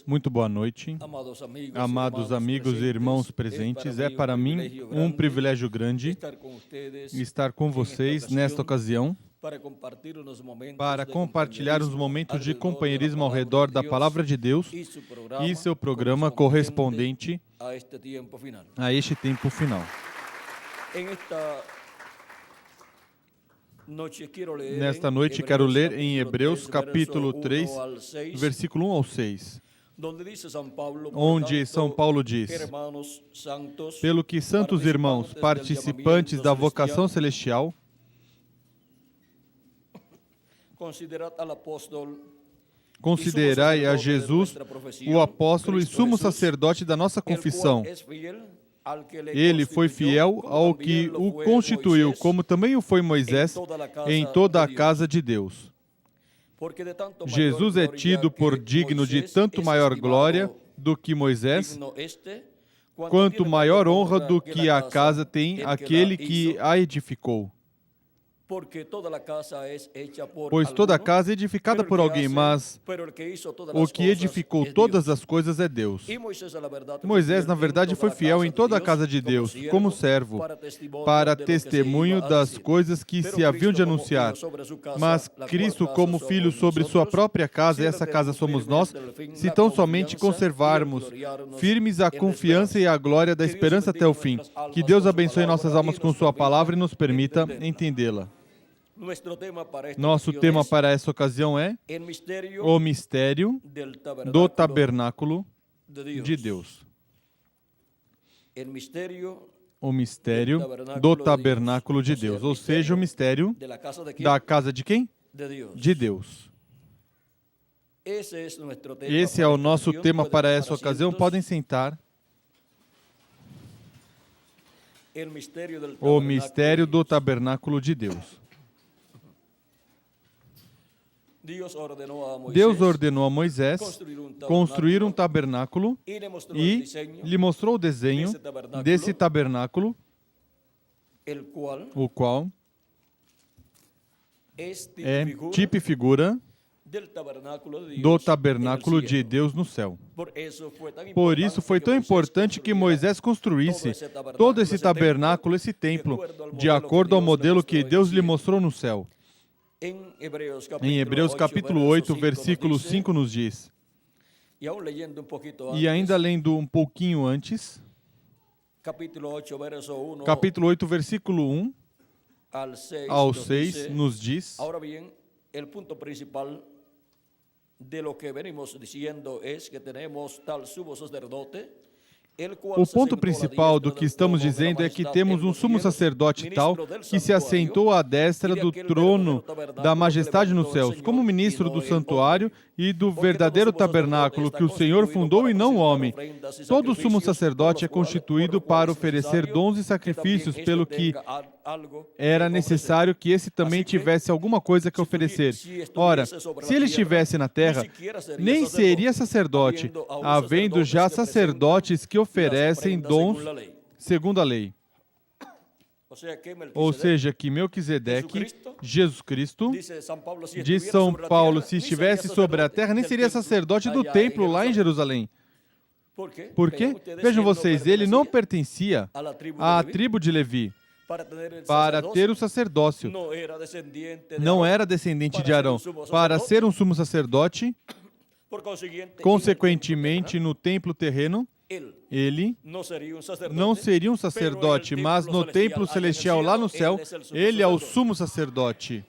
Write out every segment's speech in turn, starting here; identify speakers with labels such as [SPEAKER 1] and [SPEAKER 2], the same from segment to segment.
[SPEAKER 1] Muito boa noite, amados amigos e irmãos presentes. É para mim um privilégio grande estar com vocês nesta ocasião para compartilhar os momentos de companheirismo ao redor da Palavra de Deus e seu programa correspondente a este tempo final. Nesta noite quero ler em Hebreus capítulo 3, versículo 1 ao 6, onde São Paulo diz: pelo que, santos irmãos, participantes da vocação celestial, considerai a Jesus o apóstolo e sumo sacerdote da nossa confissão. Ele foi fiel ao que o constituiu, como também o foi Moisés, em toda a casa de Deus. Jesus é tido por digno de tanto maior glória do que Moisés, quanto maior honra do que a casa tem aquele que a edificou. Pois toda a casa é edificada por alguém, mas o que edificou todas as coisas é Deus. Moisés, na verdade, foi fiel em toda a casa de Deus, como servo, para testemunho das coisas que se haviam de anunciar. Mas Cristo, como filho sobre sua própria casa, e essa casa somos nós, se tão somente conservarmos firmes a confiança e a glória da esperança até o fim. Que Deus abençoe nossas almas com sua palavra e nos permita entendê-la. Nosso tema para essa ocasião é o mistério do tabernáculo de Deus. O mistério do tabernáculo de Deus, ou seja, o mistério da casa de quem? De Deus. Esse é o nosso tema para essa ocasião. Podem sentar. O mistério do tabernáculo de Deus. Deus ordenou a Moisés construir um tabernáculo e lhe mostrou o desenho desse tabernáculo, o qual é tipo e figura do tabernáculo de Deus no céu. Por isso foi tão importante que Moisés construísse todo esse tabernáculo, esse templo, de acordo ao modelo que Deus lhe mostrou no céu. Em Hebreus capítulo 8, versículo 5 nos diz, e ainda lendo um pouquinho antes, capítulo 8, versículo 1 ao 6 nos diz, o ponto principal de lo que venimos diciendo es que tenemos tal sumo sacerdote. O ponto principal do que estamos dizendo é que temos um sumo sacerdote tal que se assentou à destra do trono da majestade nos céus, como ministro do santuário e do verdadeiro tabernáculo que o Senhor fundou e não o homem. Todo sumo sacerdote é constituído para oferecer dons e sacrifícios, pelo que era necessário que esse também tivesse alguma coisa que oferecer. Ora, se ele estivesse na terra, nem seria sacerdote, havendo já sacerdotes que oferecem dons segundo a lei. Ou seja, que Melquisedeque, Jesus Cristo, diz São Paulo, se estivesse sobre a terra, nem seria sacerdote do templo lá em Jerusalém. Por quê? Vejam vocês, ele não pertencia à tribo de Levi para ter o sacerdócio. Não era descendente de Arão. Para ser um sumo sacerdote, consequentemente, no templo terreno, ele não seria um sacerdote, mas no templo celestial lá no céu, ele é o sumo sacerdote.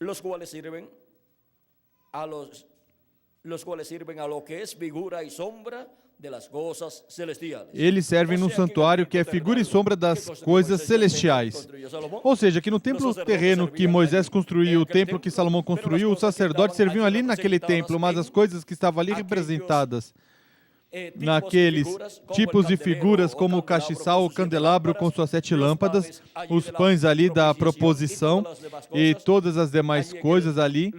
[SPEAKER 1] Los cuales sirven a lo que es figura y sombra de las cosas celestiales. Eles servem num santuário que é figura e sombra das coisas celestiais. Ou seja, que no templo terreno que Moisés construiu, o templo que Salomão construiu, os sacerdotes serviam ali naquele templo, mas as coisas que estavam ali representadas naqueles tipos de figuras como o castiçal, o candelabro com suas 7 lâmpadas, os pães ali da proposição e todas as demais coisas ali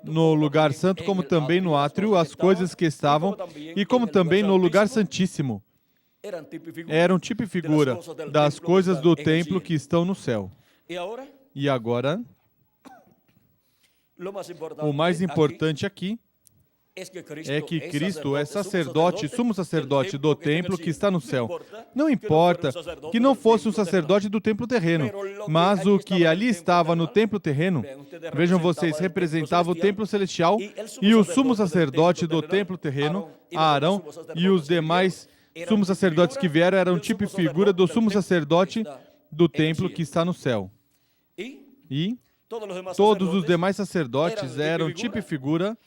[SPEAKER 1] no lugar santo, como também no átrio, as coisas que estavam, e como também no lugar santíssimo. Eram tipo e figura das coisas do templo que estão no céu. E agora, O mais importante aqui é que Cristo é sacerdote, sumo sacerdote do templo que está no céu. Não importa que não fosse um sacerdote do templo terreno, mas o que ali estava no templo terreno, vejam vocês, representava o templo celestial, e o sumo sacerdote do templo terreno, Arão, e os demais sumos sacerdotes que vieram eram tipo e figura do sumo sacerdote do templo que está no céu. E todos os demais sacerdotes eram tipo e figura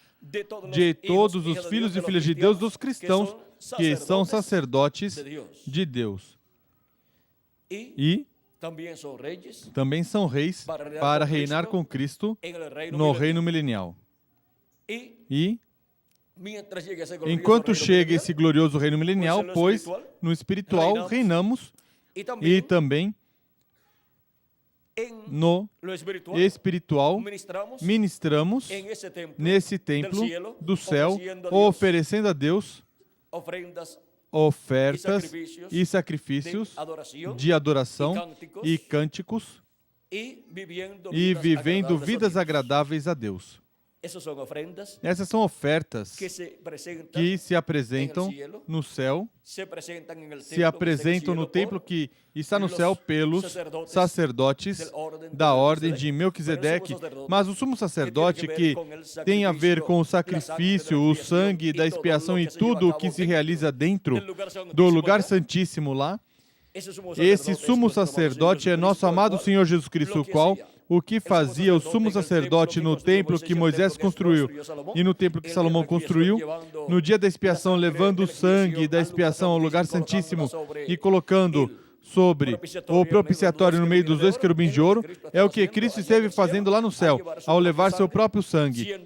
[SPEAKER 1] de todos os filhos e filhas de Deus, dos cristãos, que são sacerdotes de Deus. E também são reis para reinar com Cristo no reino milenial. E enquanto chega esse glorioso reino milenial, pois no espiritual reinamos e também no espiritual ministramos nesse templo do céu, oferecendo a Deus ofertas e sacrifícios de adoração e cânticos e vivendo vidas agradáveis a Deus. Essas são ofertas que se apresentam no céu, se apresentam no templo que está no céu pelos sacerdotes da ordem de Melquisedeque. Mas o sumo sacerdote, que tem a ver com o sacrifício, o sangue da expiação e tudo o que se realiza dentro do lugar santíssimo lá, esse sumo sacerdote é nosso amado Senhor Jesus Cristo, o qual o que fazia o sumo sacerdote no templo que Moisés construiu e no templo que Salomão construiu, no dia da expiação, levando o sangue da expiação ao lugar santíssimo e colocando sobre o propiciatório no meio dos dois querubins de ouro, é o que Cristo esteve fazendo lá no céu, ao levar seu próprio sangue.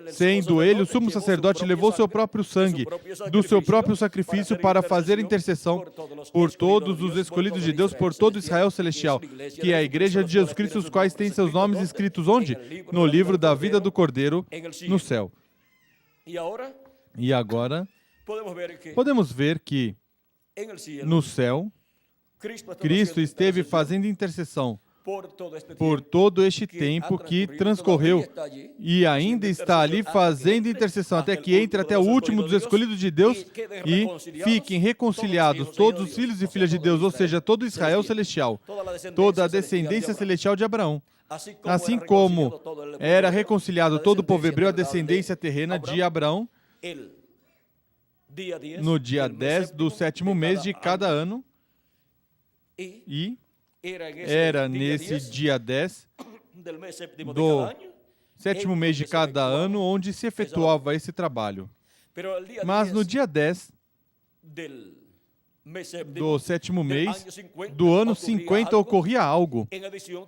[SPEAKER 1] Sendo ele o sumo sacerdote, levou seu próprio sangue do seu próprio sacrifício para fazer intercessão por todos os escolhidos de Deus, por todo Israel celestial, que é a igreja de Jesus Cristo, os quais têm seus nomes escritos onde? No livro da vida do Cordeiro, no céu. E agora, podemos ver que no céu, Cristo esteve fazendo intercessão por todo este tempo que transcorreu e ainda está ali fazendo intercessão até que entre até o último dos escolhidos de Deus e fiquem reconciliados todos os filhos e filhas de Deus, ou seja, todo Israel celestial, toda a descendência celestial de Abraão. Assim como era reconciliado todo o povo hebreu, a descendência terrena de Abraão, no dia 10 do 7º mês de cada ano. E era nesse dia 10 do 7º mês de cada ano onde se efetuava esse trabalho. Mas no dia 10 do 7º mês do ano 50 ocorria algo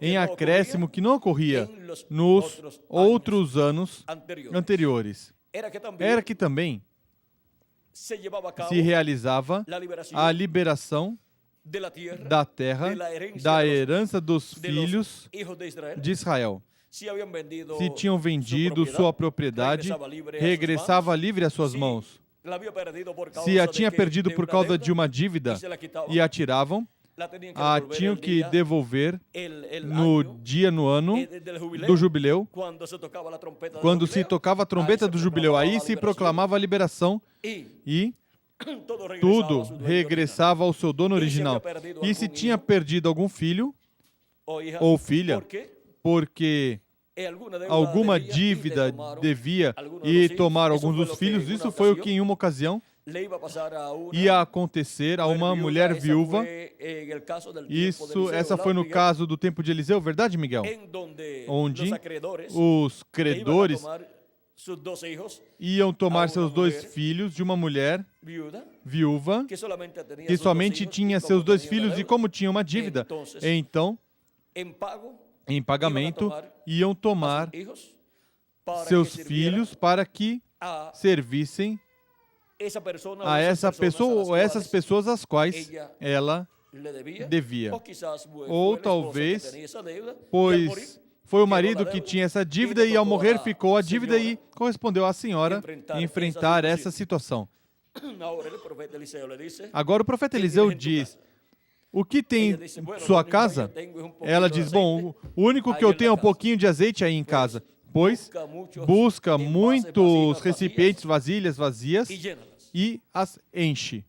[SPEAKER 1] em acréscimo que não ocorria nos outros anos anteriores. Era que também se realizava a liberação da terra, da herança dos filhos de Israel. Se tinham vendido sua propriedade, regressava livre às suas mãos. Se a tinha perdido por causa de uma dívida e a tiravam, a tinham que devolver no ano do jubileu, quando se tocava a trombeta do jubileu. Aí se proclamava a liberação e tudo regressava ao seu dono original. E se tinha perdido algum filho ou filha, porque alguma dívida devia e tomar alguns dos filhos, isso foi o que em uma ocasião ia acontecer a uma mulher viúva. Essa foi no caso do tempo de Eliseu, verdade, Miguel? Onde os credores iam tomar seus 2 filhos de uma mulher viúva que somente tinha seus 2 filhos e como tinha uma dívida, então, em pagamento, iam tomar seus filhos para que servissem a essa pessoa ou essas pessoas às quais ela devia. Ou talvez, pois foi o marido que tinha essa dívida e ao morrer ficou a dívida e correspondeu à senhora enfrentar essa situação. Agora o profeta Eliseu diz: o que tem sua casa? Ela diz: bom, o único que eu tenho é um pouquinho de azeite aí em casa. pois busca muitos recipientes, vasilhas vazias e as enche.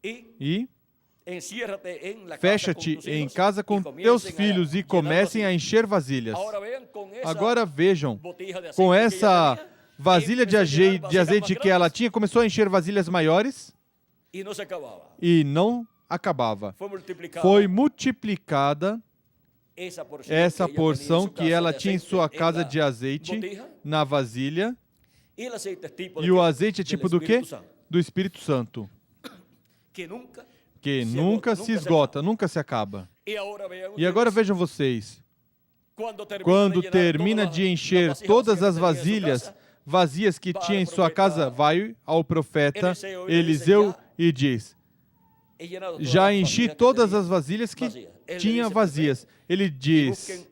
[SPEAKER 1] E fecha-te em casa com teus filhos e comecem a encher vasilhas. Agora vejam, com essa vasilha de azeite que ela tinha, começou a encher vasilhas maiores e não acabava. Foi multiplicada essa porção que ela tinha em sua casa de azeite na vasilha. E o azeite é tipo do quê? Do Espírito Santo. Que nunca se esgota, nunca se acaba. E agora vejam vocês, quando termina de encher todas as vasilhas vazias que tinha em sua casa, vai ao profeta Eliseu e diz: já enchi todas as vasilhas que tinha vazias. Ele diz: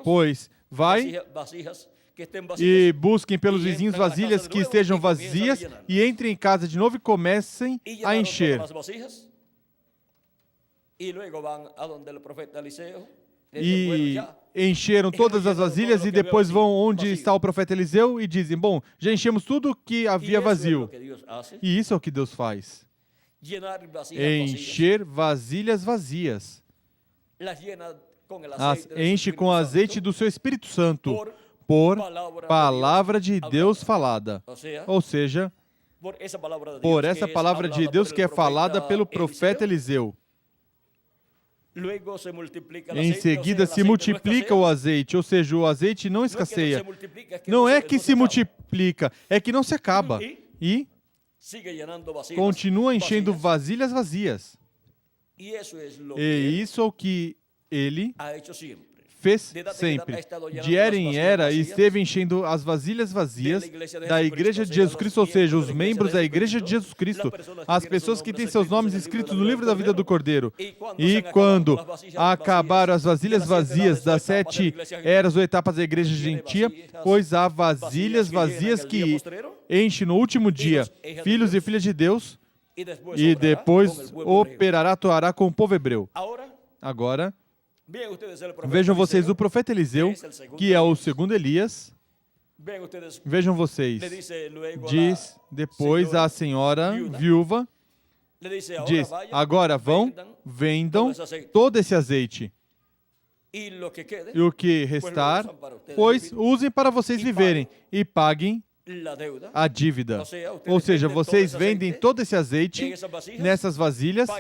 [SPEAKER 1] pois vai e busquem pelos vizinhos vasilhas que estejam vazias e entrem em casa de novo e comecem a encher. E encheram todas as vasilhas e depois vão onde está o profeta Eliseu e dizem: bom, já enchemos tudo que havia vazio. E isso é o que Deus faz. Encher vasilhas vazias. As enche com azeite do seu Espírito Santo, por palavra de Deus falada. Ou seja, por essa palavra de Deus que é falada pelo profeta Eliseu. Em seguida se multiplica o azeite, ou seja, o azeite não escasseia. Não é que se multiplica, é que não se acaba. E continua enchendo vasilhas vazias. E isso é o que ele fez sempre. De era em era, esteve enchendo as vasilhas vazias da Igreja de Jesus Cristo, ou seja, os membros da Igreja de Jesus Cristo, as pessoas que têm seus nomes escritos no livro da vida do Cordeiro. E quando acabaram as vasilhas vazias das 7 eras ou etapas da Igreja gentia, pois há vasilhas vazias que enche no último dia filhos e filhas de Deus, e depois atuará com o povo hebreu. Agora, vejam vocês o profeta Eliseu, que é o segundo Elias. Vejam vocês, diz depois a senhora viúva, diz: agora vão, vendam todo esse azeite. E o que restar, pois usem para vocês viverem e paguem a dívida. Ou seja, vocês vendem todo esse azeite nessas vasilhas,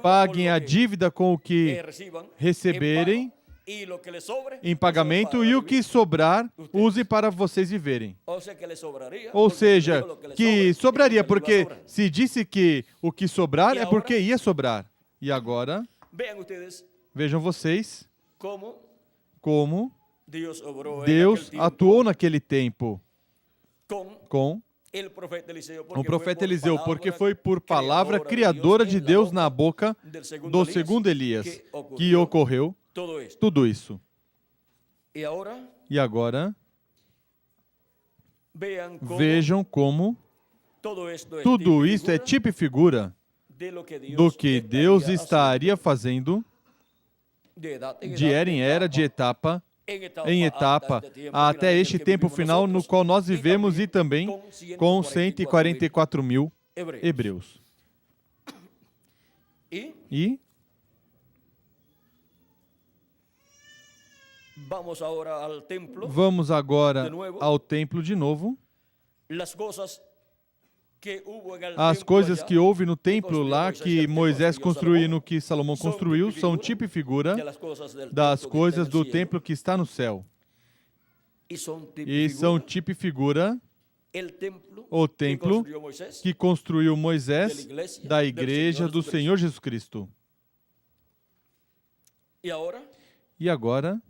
[SPEAKER 1] paguem a dívida com o que receberem em pagamento e o que sobrar, use para vocês viverem. Ou seja, que sobraria, porque se disse que o que sobrar é porque ia sobrar. E agora, vejam vocês como Deus atuou naquele tempo com o profeta Eliseu, porque foi por palavra criadora de Deus na boca do segundo Elias que ocorreu tudo isso. E agora, vejam como tudo isso é tipo e figura do que Deus estaria fazendo de era em era, de etapa em etapa, até este tempo final no qual nós vivemos e também com 144 mil hebreus. E vamos agora ao templo de novo. As coisas que houve no templo lá, que Moisés construiu e no que Salomão construiu, são tipo e figura das coisas do templo que está no céu. E são tipo e figura o templo que construiu Moisés da Igreja do Senhor Jesus Cristo. E agora,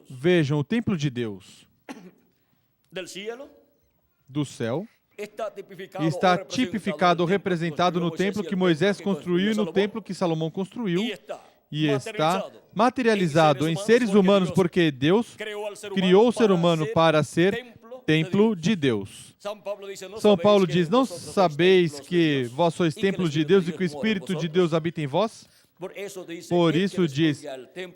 [SPEAKER 1] vejam o templo de Deus do céu está tipificado ou representado no templo que Moisés construiu e no templo que Salomão construiu, e está materializado em seres humanos, porque Deus criou o ser humano para ser templo de Deus. São Paulo diz: não sabeis que vós sois templo de Deus e que o Espírito de Deus habita em vós? Por isso diz,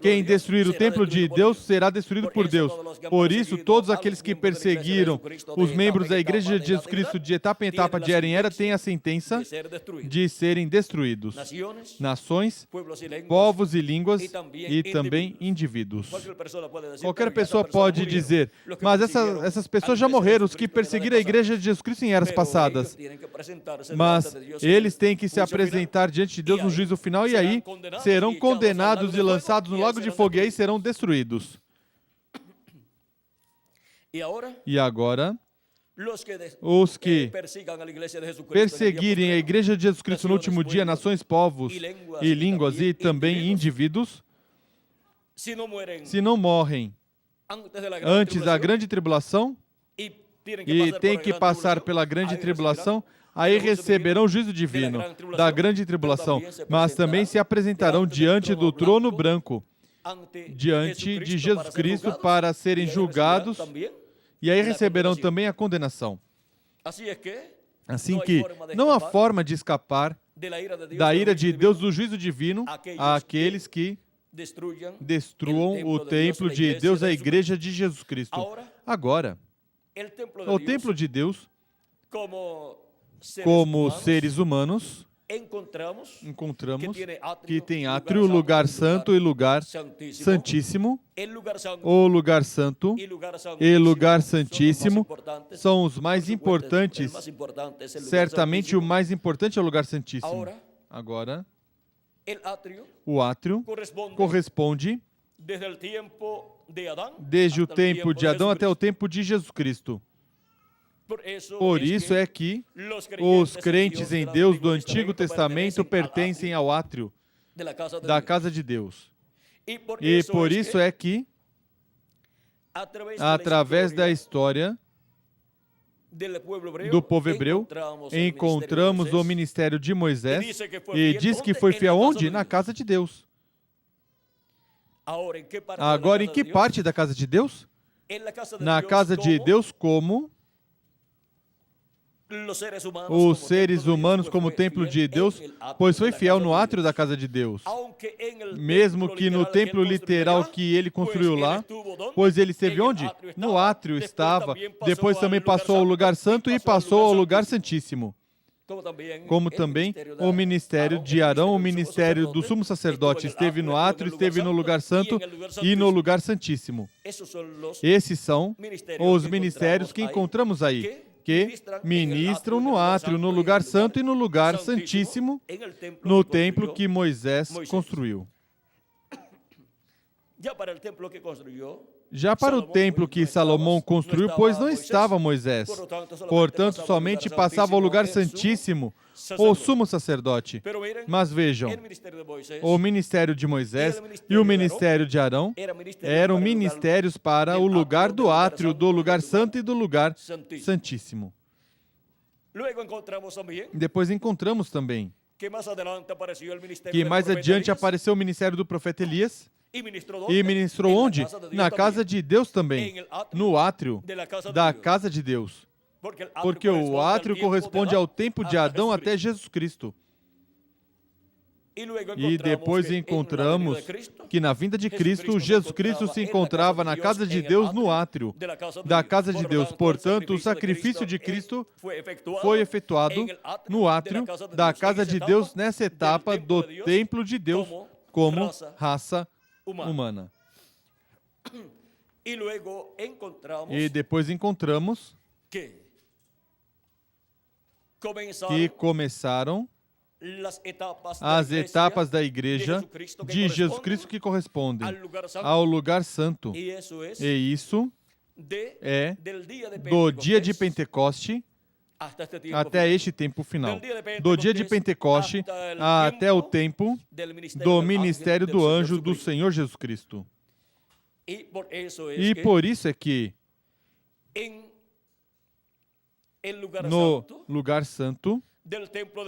[SPEAKER 1] quem destruir o templo de Deus será destruído por Deus. Por isso, todos aqueles que perseguiram os membros da Igreja de Jesus Cristo de etapa em etapa, de era em era, têm a sentença de serem destruídos. Nações, povos e línguas e também indivíduos. Qualquer pessoa pode dizer, mas essas pessoas já morreram, os que perseguiram a Igreja de Jesus Cristo em eras passadas. Mas eles têm que se apresentar diante de Deus no juízo final e aí serão condenados e lançados no lago de fogo e aí serão destruídos. E agora, os que perseguirem a Igreja de Jesus Cristo no último dia, nações, povos e línguas e também indivíduos, se não morrem antes da grande tribulação e têm que passar pela grande tribulação, aí receberão o juízo divino da grande tribulação, mas também se apresentarão diante do trono branco, diante de Jesus Cristo para serem julgados, e aí receberão também a condenação. Assim que não há forma de escapar da ira de Deus, do juízo divino, àqueles que destruam o templo de Deus, a Igreja de Jesus Cristo. Agora, o templo de Deus, como seres humanos, encontramos que tem átrio, lugar santo e lugar santíssimo. O lugar santo e lugar santíssimo são os mais importantes. Certamente o mais importante é o lugar santíssimo. Agora, o átrio corresponde desde o tempo de Adão até o tempo de Jesus Cristo. Por isso é que os crentes em Deus do Antigo Testamento pertencem ao átrio da casa de Deus. E por isso é que, através da história do povo hebreu, encontramos o ministério de Moisés e diz que foi fiel onde? Na casa de Deus. Agora, em que parte da casa de Deus? Na casa de Deus como os seres humanos como templo de Deus, pois foi fiel no átrio da casa de Deus. Mesmo que no templo literal que ele construiu lá, pois ele esteve onde? No átrio estava, depois também passou ao lugar santo e passou ao lugar santíssimo. Como também o ministério de Arão, o ministério do sumo sacerdote, esteve no átrio, esteve no lugar santo e no lugar santíssimo. Esses são os ministérios que encontramos aí, que ministram no átrio, no lugar santo e no lugar santíssimo, no templo que Moisés construiu. Já para o templo que Salomão construiu, pois não estava Moisés. Portanto, somente passava ao lugar santíssimo o sumo sacerdote. Mas vejam, o ministério de Moisés e o ministério de Arão eram ministérios para o lugar do átrio, do lugar santo e do lugar santíssimo. Depois encontramos também que mais adiante apareceu o ministério do profeta Elias. E ministrou onde? Na casa de Deus também, no átrio da casa de Deus. Porque o átrio corresponde ao tempo de Adão até Jesus Cristo. E depois encontramos que na vinda de Cristo, Jesus Cristo se encontrava na casa de Deus, no átrio da casa de Deus. Portanto, o sacrifício de Cristo foi efetuado no átrio da casa de Deus, nessa etapa do templo de Deus como raça humana. E depois encontramos que começaram as etapas da Igreja de Jesus Cristo que correspondem ao lugar santo. E isso é do dia de Pentecoste até este tempo final. Do dia de Pentecoste até o tempo do ministério do anjo do Senhor Jesus Cristo. E por isso é que no lugar santo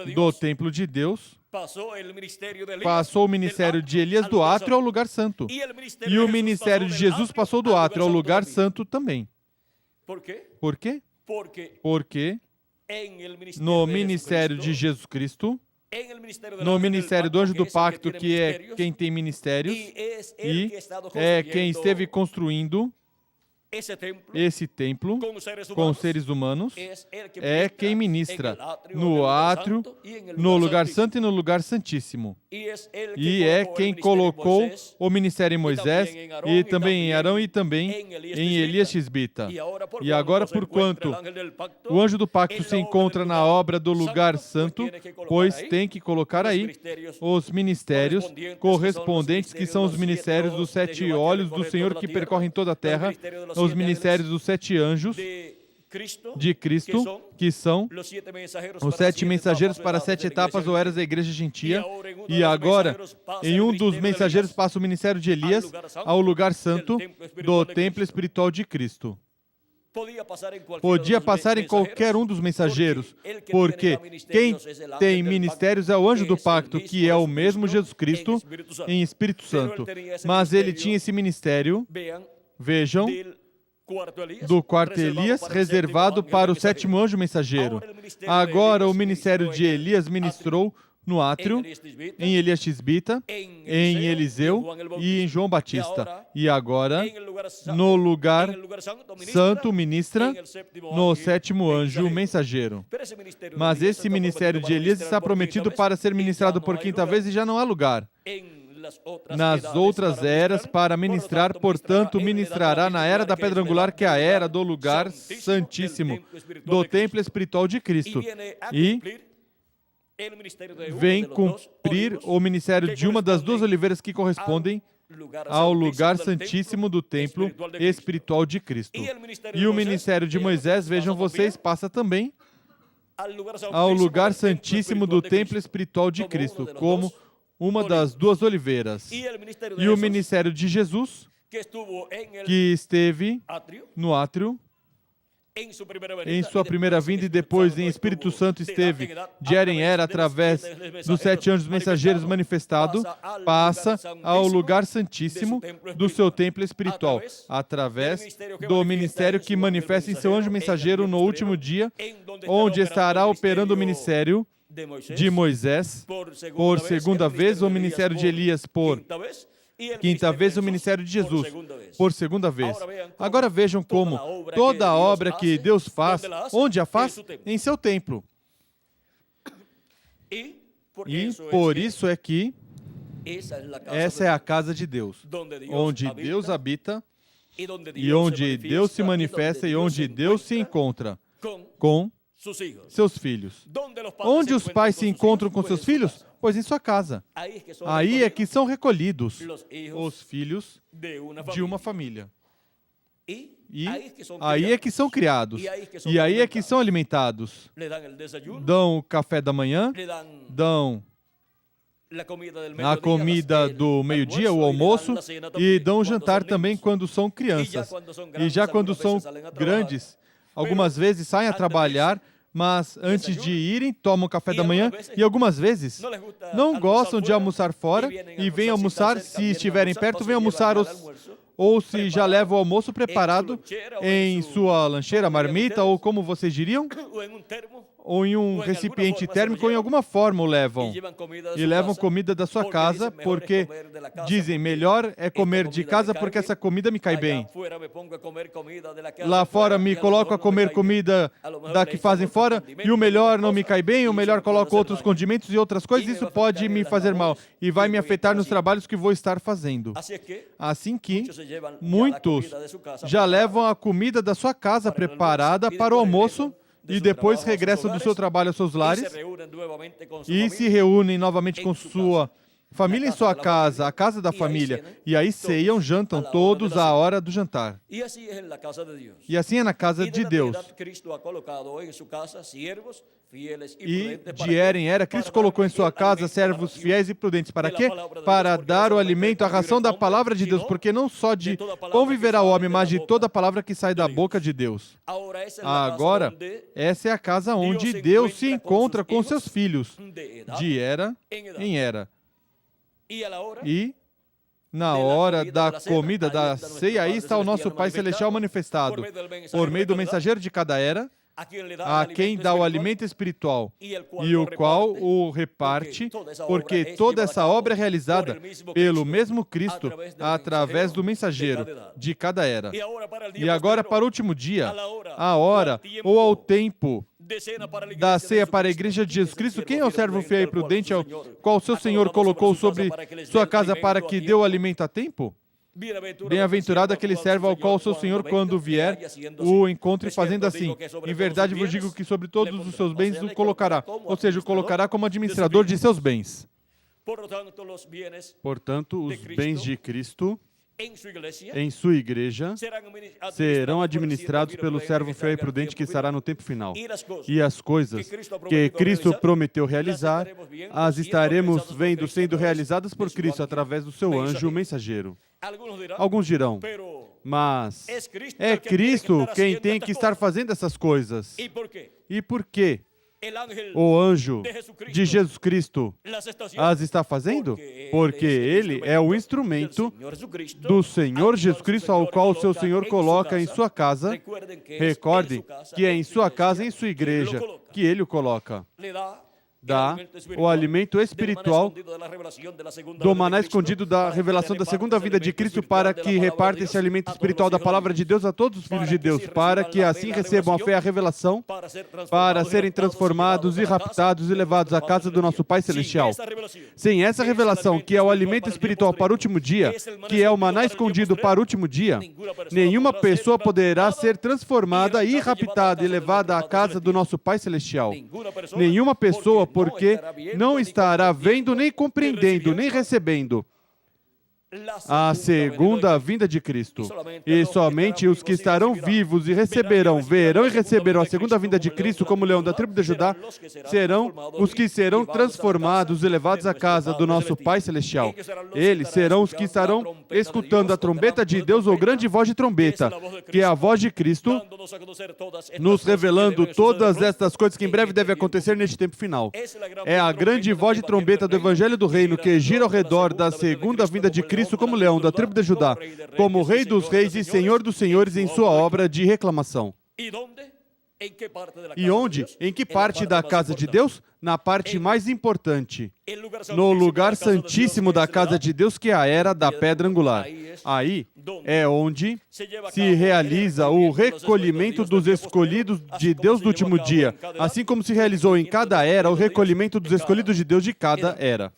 [SPEAKER 1] do templo de Deus passou o ministério de Elias do átrio ao lugar santo. E o ministério de Jesus passou do átrio ao lugar santo também. Por quê? Porque no ministério de Jesus Cristo, no ministério do anjo do pacto, que é quem tem ministérios, e é quem esteve construindo esse templo com seres humanos, é quem ministra no átrio, no lugar santo e no lugar santíssimo. E é quem colocou o ministério em Moisés, e também em Arão, e também em Elias Tisbita. E agora, porquanto o anjo do pacto se encontra na obra do lugar santo, pois tem que colocar aí os ministérios correspondentes, que são os ministérios dos 7 olhos do Senhor que percorrem toda a terra, os ministérios dos 7 anjos de Cristo, que são os 7 mensageiros para 7 etapas ou eras da igreja gentia. E agora, em um dos mensageiros passa o ministério de Elias ao lugar santo do templo espiritual de Cristo. Podia passar em qualquer um dos mensageiros, porque quem tem ministérios é o anjo do pacto, que é o mesmo Jesus Cristo em Espírito Santo. Mas ele tinha esse ministério, vejam, do quarto Elias, reservado para o 7º anjo mensageiro. Agora o ministério de Elias ministrou no átrio, em Elias Tisbita, em Eliseu e em João Batista. E agora, no lugar santo, ministra no 7º anjo mensageiro. Mas esse ministério de Elias está prometido para ser ministrado por 5ª vez e já não há lugar nas outras eras para ministrar, portanto, ministrará na era da pedra angular, que é a era do lugar santíssimo, do templo espiritual de Cristo. E vem cumprir o ministério de uma das 2 oliveiras que correspondem ao lugar santíssimo do templo espiritual de Cristo. E o ministério de Moisés, vejam vocês, passa também ao lugar santíssimo do templo espiritual de Cristo, como uma das 2 oliveiras. E o ministério de Jesus, que esteve no átrio, em sua primeira vinda, e depois em Espírito Santo esteve de era em era, através dos 7 anjos mensageiros manifestado, passa ao lugar santíssimo do seu templo espiritual, através do ministério que manifesta em seu anjo mensageiro no último dia, onde estará operando o ministério de Moisés por 2ª vez, o ministério de Elias por 5ª vez, o ministério de Jesus por 2ª vez. Agora vejam como toda a obra que Deus faz, onde a faz? Em seu templo. E por isso é que essa é a casa de Deus, onde Deus habita e onde Deus se manifesta e onde Deus se encontra com seus filhos. Onde os pais se encontram com seus filhos? Pois em sua casa. Aí é que são recolhidos os filhos de uma família. E aí é que são criados. E aí é que são alimentados. Dão o café da manhã, dão a comida do meio-dia, o almoço, e dão o jantar também quando são crianças. E já quando são grandes, algumas vezes saem a trabalhar, mas antes de irem, tomam café da manhã e algumas vezes não gostam de almoçar fora e vêm almoçar, se estiverem perto, vêm almoçar ou se já leva o almoço preparado em sua lancheira, marmita, ou como vocês diriam, ou em um recipiente térmico, ou em alguma forma o levam. E levam comida da sua casa, porque dizem, melhor é comer de casa, porque essa comida me cai bem. Lá fora me coloco a comer comida da que fazem fora, e o melhor não me cai bem, o melhor coloco outros condimentos e outras coisas, isso pode me fazer mal, e vai me afetar nos trabalhos que vou estar fazendo. Assim que muitos já levam a comida da sua casa preparada para o almoço, e depois regressam do seu trabalho aos seus lares e se reúnem novamente com sua família em sua casa, a casa da família, e aí ceiam, jantam todos à hora do jantar. E assim é na casa de Deus. E de era em era, Cristo colocou em sua casa servos fiéis e prudentes. Para quê? Para dar o alimento, a ração da palavra de Deus, porque não só de pão viverá o homem, mas de toda a palavra que sai da boca de Deus. Agora, essa é a casa onde Deus se encontra com seus filhos, de era em era. E na hora da comida, da ceia, aí está o nosso Pai Celestial manifestado, por meio do mensageiro de cada era, a quem dá o alimento espiritual, e o qual o reparte, porque toda essa obra é realizada pelo mesmo Cristo, através do mensageiro de cada era. E agora, para o último dia, a hora ou ao tempo da ceia para a Igreja de Jesus Cristo, quem é o servo fiel e prudente, ao qual seu Senhor colocou sobre sua casa para que dê o alimento a tempo? Bem-aventurado aquele servo ao qual o seu Senhor, quando vier, o encontre fazendo assim. Em verdade vos digo que sobre todos os seus bens o colocará, ou seja, o colocará como administrador de seus bens. Portanto, os bens de Cristo em sua igreja serão administrados pelo servo fiel e prudente que estará no tempo final. E as coisas que Cristo prometeu realizar, as estaremos vendo sendo realizadas por Cristo através do seu anjo mensageiro. Alguns dirão, mas é Cristo quem tem que estar fazendo essas coisas. E por quê? O anjo de Jesus Cristo as está fazendo? Porque ele é o instrumento do Senhor Jesus Cristo, ao qual o seu Senhor coloca em sua casa. Recordem que é em sua casa, em sua igreja, que ele o coloca. Dá o alimento espiritual do maná escondido da revelação da segunda vinda de Cristo, para que reparta esse alimento espiritual da palavra de Deus a todos os filhos de Deus, para que assim recebam a fé e a revelação, para serem transformados e raptados e levados à casa do nosso Pai Celestial. Sem essa revelação, que é o alimento espiritual para o último dia, que é o maná escondido para o último dia, nenhuma pessoa poderá ser transformada e raptada e levada à casa do nosso Pai Celestial. Nenhuma pessoa, porque não estará vendo, nem compreendendo, nem recebendo a segunda vinda de Cristo. E somente os que estarão vivos e receberão, verão e receberão a segunda vinda de Cristo, como leão da tribo de Judá, serão os que serão transformados e levados à casa do nosso Pai Celestial. Eles serão os que estarão escutando a trombeta de Deus, ou grande voz de trombeta, que é a voz de Cristo, nos revelando todas estas coisas que em breve devem acontecer neste tempo final. É a grande voz de trombeta do Evangelho do Reino, que gira ao redor da segunda vinda de Cristo, como leão da tribo de Judá, como Rei dos Reis e Senhor dos Senhores em sua obra de reclamação. E onde? Em que parte da casa de Deus? Na parte mais importante, no lugar santíssimo da casa de Deus, que é a era da pedra angular. Aí é onde se realiza o recolhimento dos escolhidos de Deus do último dia, assim como se realizou em cada era o recolhimento dos escolhidos de Deus de cada era.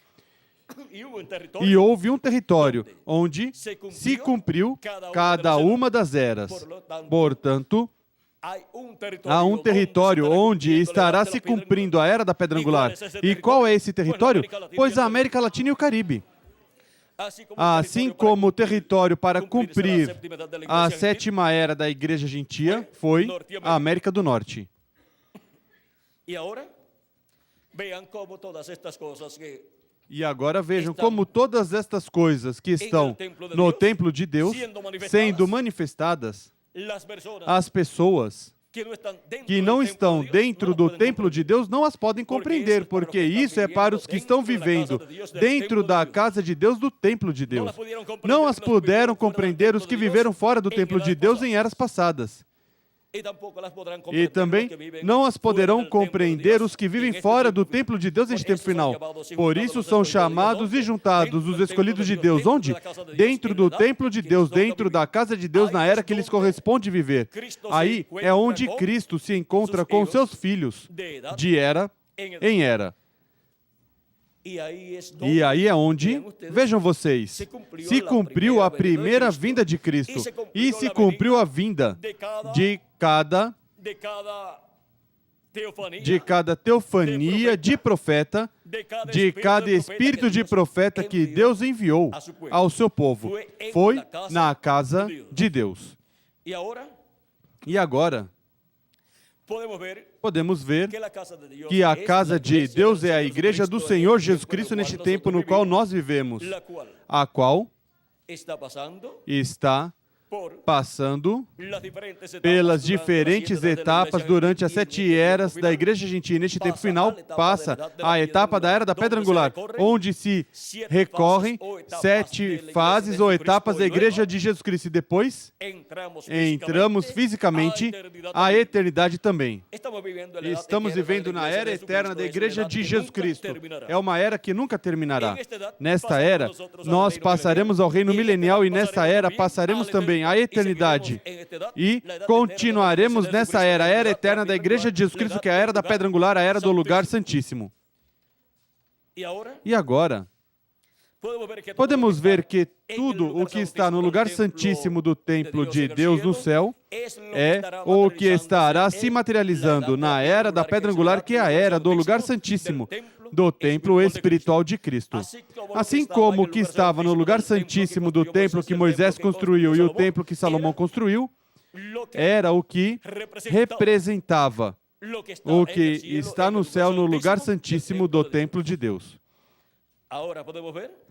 [SPEAKER 1] E houve um território onde se cumpriu cada uma das eras. Portanto, há um território onde estará se cumprindo a era da pedra angular. E qual é esse território? Pois a América Latina e o Caribe. Assim como o território para cumprir a sétima era da Igreja Gentia foi a América do Norte. E agora vejam como todas estas coisas que estão no templo de Deus, sendo manifestadas, as pessoas que não estão dentro do templo de Deus não as podem compreender, porque isso é para os que estão vivendo dentro da casa de Deus, do templo de Deus. Não as puderam compreender os que viveram fora do templo de Deus em eras passadas. E também não as poderão compreender os que vivem fora do templo de Deus neste tempo final. Por isso são chamados e juntados os escolhidos de Deus. Onde? Dentro do templo de Deus, dentro da casa de Deus, na era que lhes corresponde viver. Aí é onde Cristo se encontra com seus filhos, de era em era. E aí é onde, vejam vocês, se cumpriu a primeira vinda de Cristo e se cumpriu a vinda de cada teofania de profeta, de cada espírito de profeta que Deus enviou ao seu povo. Foi na casa de Deus. E agora, podemos ver que a casa de Deus é a igreja do Senhor Jesus Cristo neste tempo no qual nós vivemos, a qual está passando pelas diferentes etapas durante as 7 eras da Igreja Gentil. Neste tempo final, passa a etapa da Era da Pedra Angular, onde se recorrem 7 fases ou etapas da Igreja de Jesus Cristo. E depois, entramos fisicamente à eternidade também. Estamos vivendo na Era Eterna da Igreja de Jesus Cristo. É uma era que nunca terminará. Nesta era, nós passaremos ao reino milenial e nesta era passaremos também à eternidade. E continuaremos nessa era, a Era Eterna da Igreja de Jesus Cristo, que é a Era da Pedra Angular, a Era do Lugar Santíssimo. E agora, podemos ver que tudo o que está no lugar santíssimo do templo de Deus no céu é o que estará se materializando na Era da Pedra Angular, que é a Era do lugar santíssimo do templo espiritual de Cristo. Assim como o que estava no lugar santíssimo do templo que Moisés construiu e o templo que Salomão construiu, era o que representava o que está no céu no lugar santíssimo do templo de Deus.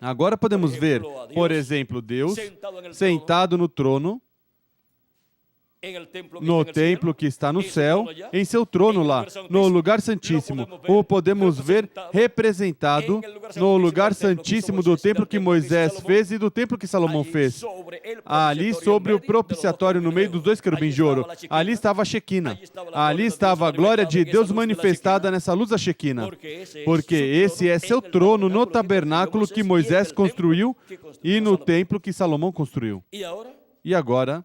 [SPEAKER 1] Agora podemos ver, por exemplo, Deus sentado no trono, no templo que está no céu, em seu trono lá, no lugar santíssimo. Ou podemos ver representado no lugar santíssimo do templo que Moisés fez e do templo que Salomão fez. Ali sobre o propiciatório, no meio dos 2 querubins de ouro, ali estava a Shequina. Ali estava a glória de Deus manifestada nessa luz da Shequina. Porque esse é seu trono no tabernáculo que Moisés construiu e no templo que Salomão construiu. E agora,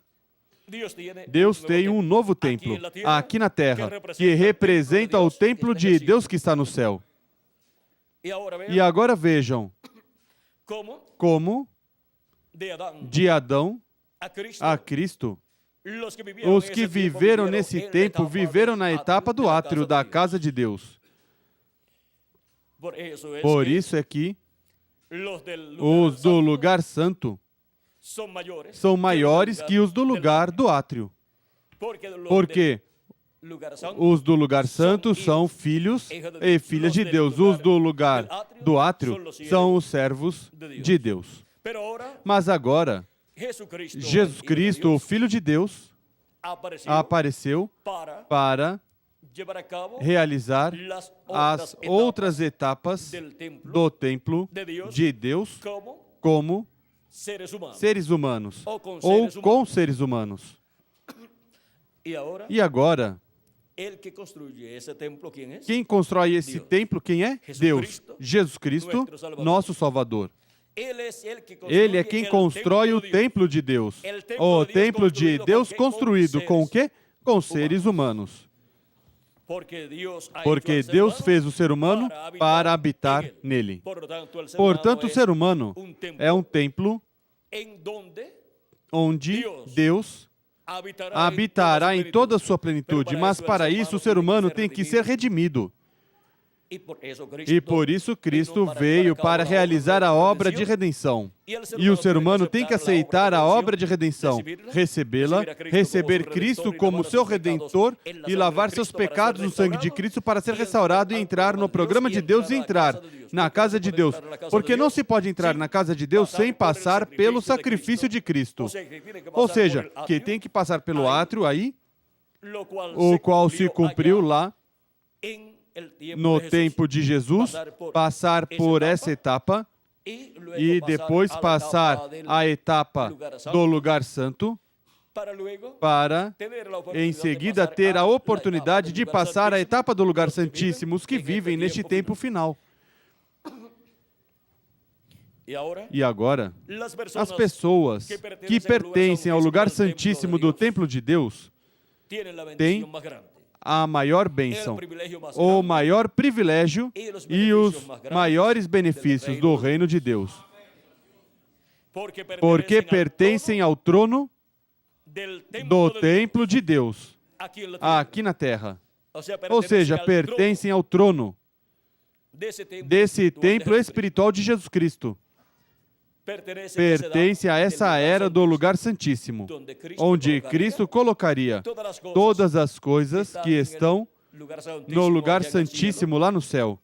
[SPEAKER 1] Deus tem um novo templo aqui na terra, que representa o templo de Deus que está no céu. E agora vejam como de Adão a Cristo, os que viveram nesse tempo viveram na etapa do átrio da casa de Deus. Por isso é que os do lugar santo são maiores que os do lugar do átrio. Porque os do lugar santo são filhos e filhas de Deus. Os do lugar do átrio são os servos de Deus. Mas agora, Jesus Cristo, o Filho de Deus, apareceu para realizar as outras etapas do templo de Deus como seres humanos, ou com seres humanos. E agora, quem constrói esse templo, quem é? Deus, Jesus Cristo, nosso Salvador. Ele é quem constrói o templo de Deus. O templo de Deus construído com o quê? Com seres humanos. Porque Deus fez o ser humano para habitar nele. Portanto, o ser humano é um templo onde Deus habitará em toda a sua plenitude. Mas para isso o ser humano tem que ser redimido. E por isso Cristo veio para realizar a obra de redenção. E o ser humano tem que aceitar a obra de redenção, recebê-la, receber Cristo como seu Redentor e lavar seus pecados no sangue de Cristo para ser restaurado e entrar no programa de Deus e entrar na casa de Deus. Porque não se pode entrar na casa de Deus sem passar pelo sacrifício de Cristo. Ou seja, que tem que passar pelo átrio aí, o qual se cumpriu lá no tempo de Jesus, passar por essa etapa e depois passar a etapa do lugar santo para, em seguida, ter a oportunidade de passar a etapa do lugar santíssimo, os que vivem neste tempo final. E agora, as pessoas que pertencem ao lugar santíssimo do templo de Deus têm a maior bênção, o maior privilégio e os maiores benefícios do reino de Deus. Porque pertencem ao trono do templo de Deus, aqui na terra. Ou seja, pertencem ao trono desse templo espiritual de Jesus Cristo. Pertence a essa era do lugar santíssimo, onde Cristo colocaria todas as coisas que estão no lugar santíssimo lá no céu,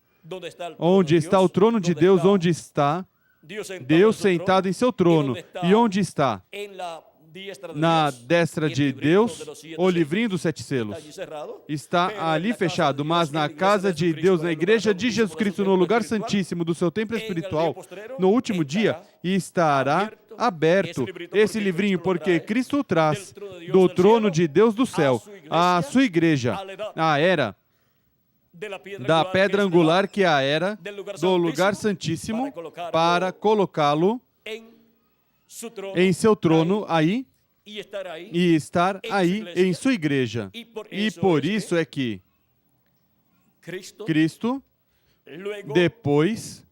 [SPEAKER 1] onde está o trono de Deus, onde está Deus sentado em seu trono, e onde está na destra de Deus, o livrinho dos 7 selos. Está ali fechado, mas na casa de Deus, na igreja de Jesus Cristo, no lugar santíssimo do seu templo espiritual, no último dia, estará aberto esse livrinho, porque Cristo o traz do trono de Deus do céu à sua igreja, a era da pedra angular, que é a era do lugar santíssimo, para colocá-lo em seu trono aí e estar aí em sua igreja. E por isso é que Cristo, depois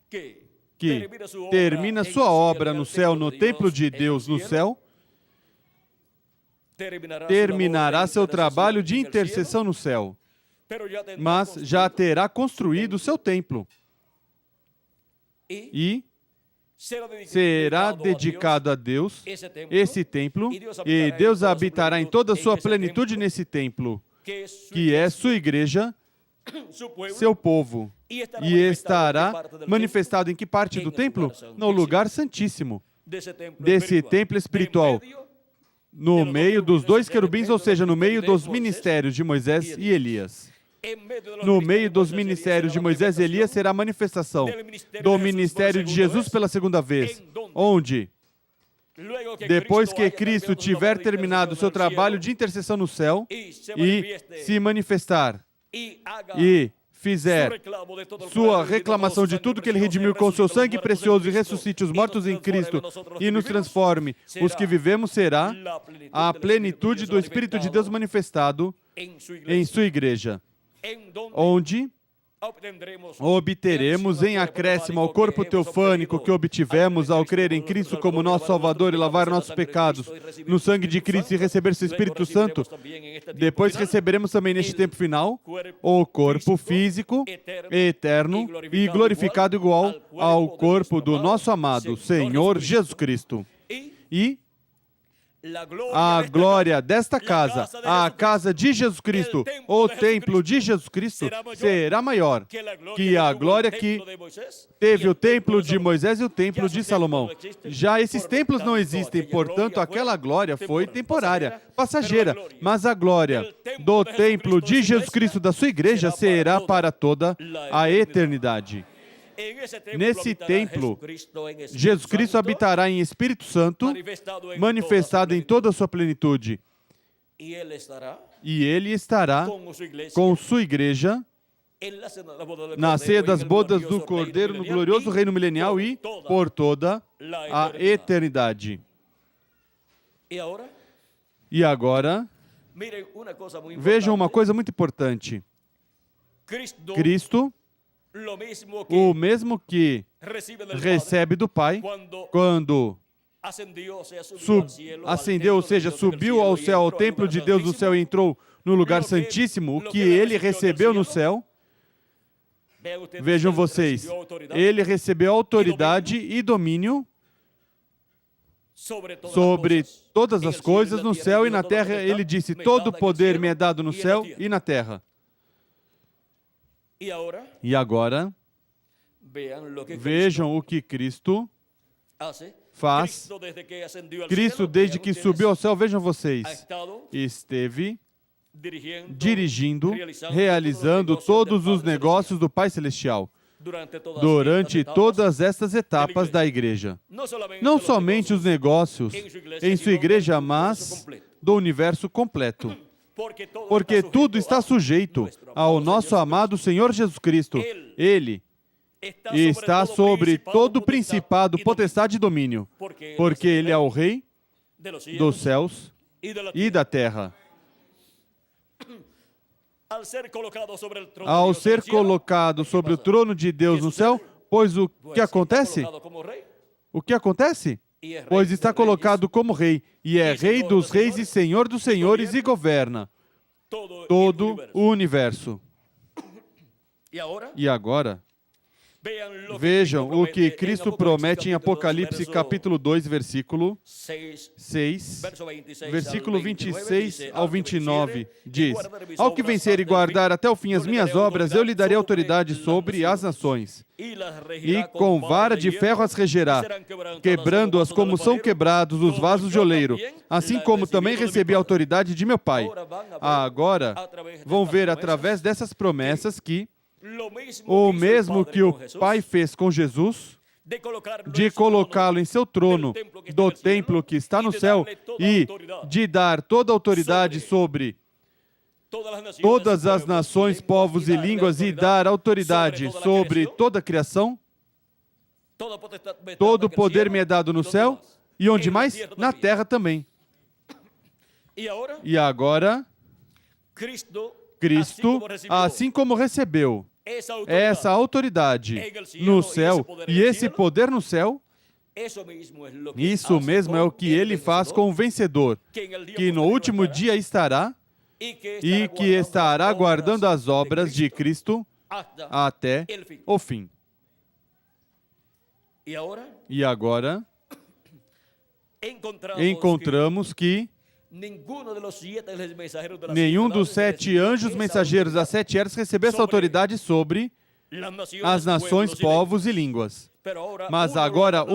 [SPEAKER 1] que termina sua obra no céu, no templo de Deus no céu, terminará seu trabalho de intercessão no céu, mas já terá construído o seu templo e será dedicado a Deus esse templo, e Deus habitará em toda a sua plenitude nesse templo, que é sua igreja, seu povo, e estará manifestado em que parte do templo? No lugar santíssimo desse templo espiritual, no meio dos 2 querubins, ou seja, no meio dos ministérios de Moisés e Elias. No meio dos ministérios de Moisés e Elias será a manifestação do ministério de Jesus pela segunda vez, onde, depois que Cristo tiver terminado o seu trabalho de intercessão no céu e se manifestar e fizer sua reclamação de tudo que ele redimiu com seu sangue precioso, e ressuscite os mortos em Cristo e nos transforme, os que vivemos, será a plenitude do Espírito de Deus manifestado em sua igreja, onde obteremos em acréscimo ao corpo teofânico que obtivemos ao crer em Cristo como nosso Salvador e lavar nossos pecados no sangue de Cristo e receber seu Espírito Santo. Depois receberemos também neste tempo final o corpo físico, eterno e glorificado igual ao corpo do nosso amado Senhor Jesus Cristo. E a glória desta casa, a casa de Jesus Cristo, o templo de Jesus Cristo, será maior que a glória que teve o templo de Moisés e o templo de Salomão. Já esses templos não existem, portanto, aquela glória foi temporária, passageira, mas a glória do templo de Jesus Cristo, da sua igreja, será para toda a eternidade. Nesse templo, Jesus Cristo habitará em Espírito Santo, manifestado em toda a sua plenitude. E Ele estará com sua igreja na ceia das bodas do Cordeiro, no glorioso reino milenial e por toda a eternidade. E agora, vejam uma coisa muito importante. Cristo, o mesmo que recebe do Pai quando ascendeu, ou seja, subiu ao céu, ao templo de Deus do céu e entrou no lugar santíssimo, o que ele recebeu no céu, vejam vocês, ele recebeu autoridade e domínio sobre todas as coisas no céu e na terra. Ele disse: todo poder me é dado no céu e na terra. E agora, vejam o que Cristo faz. Cristo, desde que subiu ao céu, vejam vocês, esteve dirigindo, realizando todos os negócios do Pai Celestial durante todas estas etapas da igreja. Não somente os negócios em sua igreja, mas do universo completo. Porque tudo está sujeito ao nosso amado Senhor Jesus Cristo. Ele está sobre todo principado, potestade e domínio, porque Ele é o Rei dos céus e da terra. Ao ser colocado sobre o trono de Deus no céu, pois o que acontece? O que acontece? Pois está colocado como Rei, e é Rei dos reis e Senhor dos senhores, e governa todo o universo. E agora, Vejam o que Cristo promete em Apocalipse capítulo 2, versículo 6, versículo 26 ao 29, diz: Ao que vencer e guardar até o fim as minhas obras, eu lhe darei autoridade sobre as nações, e com vara de ferro as regerá, quebrando-as como são quebrados os vasos de oleiro, assim como também recebi a autoridade de meu Pai. Agora, vão ver através dessas promessas que o mesmo que o Pai fez com Jesus, de colocá-lo em seu trono do templo que está no céu e de dar toda a autoridade sobre todas as nações, povos e línguas e dar autoridade sobre toda a criação. Todo o poder me é dado no céu e onde mais? Na terra também. E agora, Cristo, assim como recebeu essa autoridade no céu e esse poder no céu, isso mesmo é o que ele faz com o vencedor, que no último dia estará e que estará guardando as obras de Cristo até o fim. E agora, encontramos que nenhum dos 7 anjos mensageiros das 7 eras recebeu essa autoridade sobre as nações, povos e línguas. Mas agora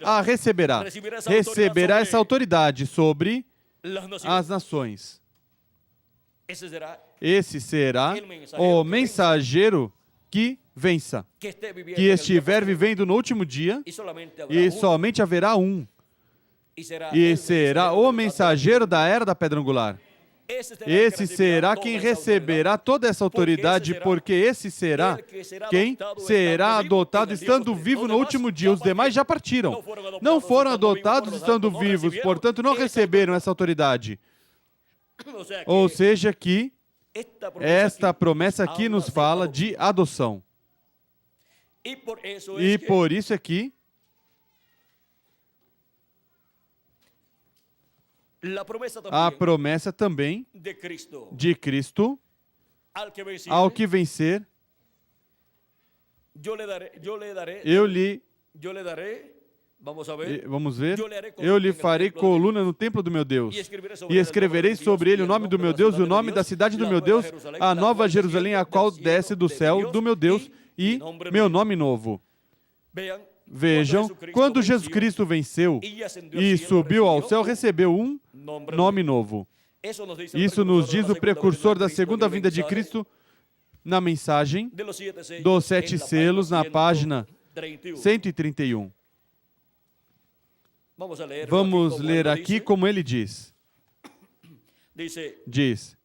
[SPEAKER 1] a receberá. Receberá essa autoridade sobre as nações. Esse será o mensageiro que vença, que estiver vivendo no último dia, e somente haverá um. E será o mensageiro da era da pedra angular. Esse será quem receberá toda essa autoridade, porque esse será quem será adotado estando vivo no último dia. Os demais já partiram. Não foram adotados estando vivos, portanto não receberam essa autoridade. Ou seja que esta promessa aqui nos fala de adoção. E por isso é que a promessa também de Cristo, ao que vencer, eu lhe vamos ver. Eu lhe farei coluna no templo do meu Deus, e escreverei sobre ele o nome do meu Deus e o nome da cidade do meu Deus, a nova Jerusalém, a qual desce do céu do meu Deus, e meu nome novo. Vejam, quando Jesus Cristo venceu e subiu ao céu, recebeu um nome novo. Isso nos diz o precursor da segunda vinda de Cristo na mensagem dos 7 selos, na página 131. Vamos ler aqui como ele diz. Diz: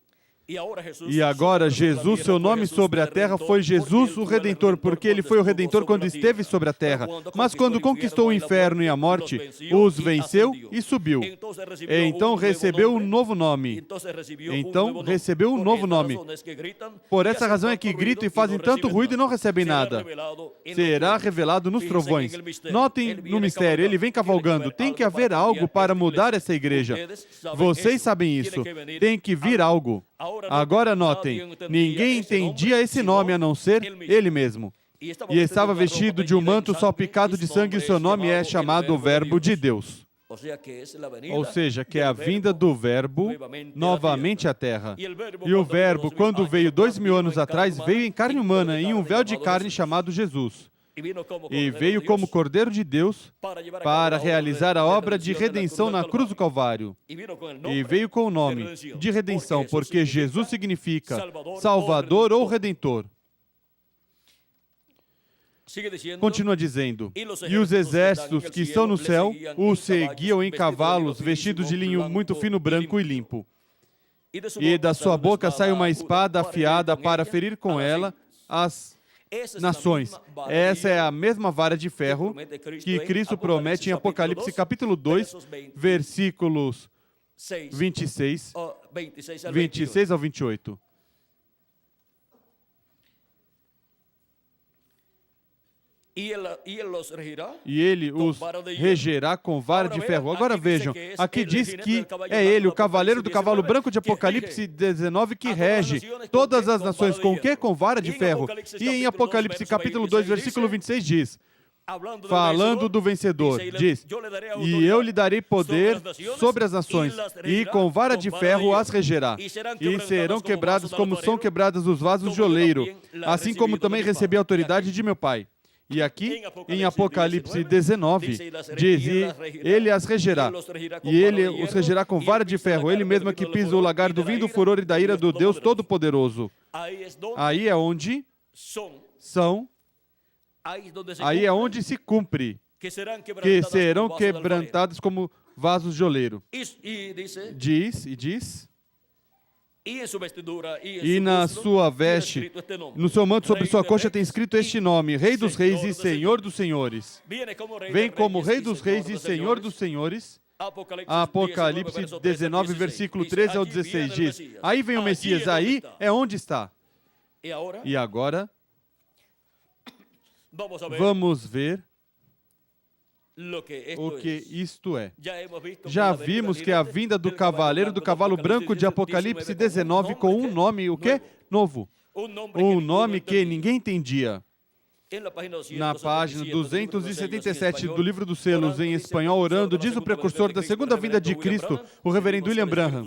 [SPEAKER 1] E agora Jesus, seu nome sobre a terra foi Jesus o Redentor, porque ele foi o Redentor quando esteve sobre a terra. Mas quando conquistou o inferno e a morte, os venceu e subiu. Então recebeu um novo nome. Por essa razão é que gritam e fazem tanto ruído e não recebem nada. Será revelado nos trovões. Notem no mistério, ele vem cavalgando. Tem que haver algo para mudar essa igreja. Vocês sabem isso. Tem que vir algo. Agora notem, ninguém entendia esse nome a não ser ele mesmo. E estava vestido de um manto salpicado de sangue, e seu nome é chamado o Verbo de Deus. Ou seja, que é a vinda do Verbo novamente à Terra. E o Verbo, quando veio 2000 anos atrás, veio em carne humana, em um véu de carne chamado Jesus. E veio como Cordeiro de Deus para realizar a obra de redenção na cruz do Calvário. E veio com o nome de redenção, porque Jesus significa Salvador ou Redentor. Continua dizendo: E os exércitos que estão no céu o seguiam em cavalos, vestidos de linho muito fino, branco e limpo. E da sua boca sai uma espada afiada para ferir com ela as nações. Essa é a mesma vara de ferro que Cristo promete em Apocalipse capítulo 2, versículos 26 ao 28. E ele os regerá com vara de ferro. Agora vejam, aqui diz que é ele, o cavaleiro do cavalo branco de Apocalipse 19, que rege todas as nações. Com o quê? Com vara de ferro. E em Apocalipse capítulo 2, versículo 26 diz, falando do vencedor, diz, e eu lhe darei poder sobre as nações, e com vara de ferro as regerá, e serão quebradas como são quebradas os vasos de oleiro, assim como também recebi a autoridade de meu Pai. E aqui, em Apocalipse 19, diz, e ele as regerá, e ele os regerá com vara de ferro, ele mesmo que pisa o lagar do vinho do furor e da ira do Deus Todo-Poderoso. Aí é onde são, aí é onde se cumpre, que serão quebrantados como vasos de oleiro. Diz, e na sua veste, no seu manto sobre sua coxa tem escrito este nome, Rei dos Reis e Senhor dos Senhores. Vem como Rei dos Reis e Senhor dos Senhores. Apocalipse 19, versículo 13 ao 16 diz, aí vem o Messias, aí é onde está. E agora, vamos ver o que isto é. Já vimos que a vinda do cavaleiro do cavalo branco de Apocalipse 19 com um nome, o quê? Novo. Um nome que ninguém entendia. Na página 277 do Livro dos Selos, em espanhol, orando, diz o precursor da segunda vinda de Cristo, o reverendo William Branham.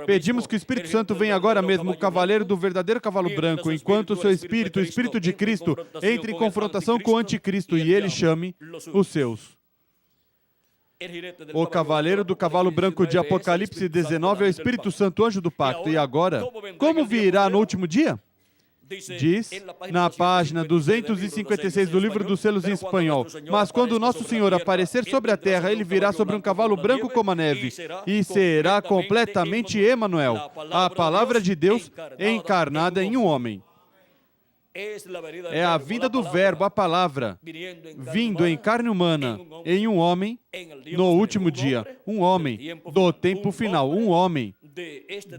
[SPEAKER 1] Pedimos que o Espírito Santo venha agora mesmo, o cavaleiro do verdadeiro cavalo branco, enquanto o seu Espírito, o Espírito de Cristo, entre em confrontação com o anticristo e ele chame os seus. O cavaleiro do cavalo branco de Apocalipse 19 é o Espírito Santo, anjo do pacto. E agora, como virá no último dia? Diz na página 256 do Livro dos Selos em espanhol, mas quando o nosso Senhor aparecer sobre a terra, ele virá sobre um cavalo branco como a neve, e será completamente Emanuel, a palavra de Deus encarnada em um homem. É a vinda do verbo, a palavra, vindo em carne humana, em um homem, no último dia, um homem do tempo final, um homem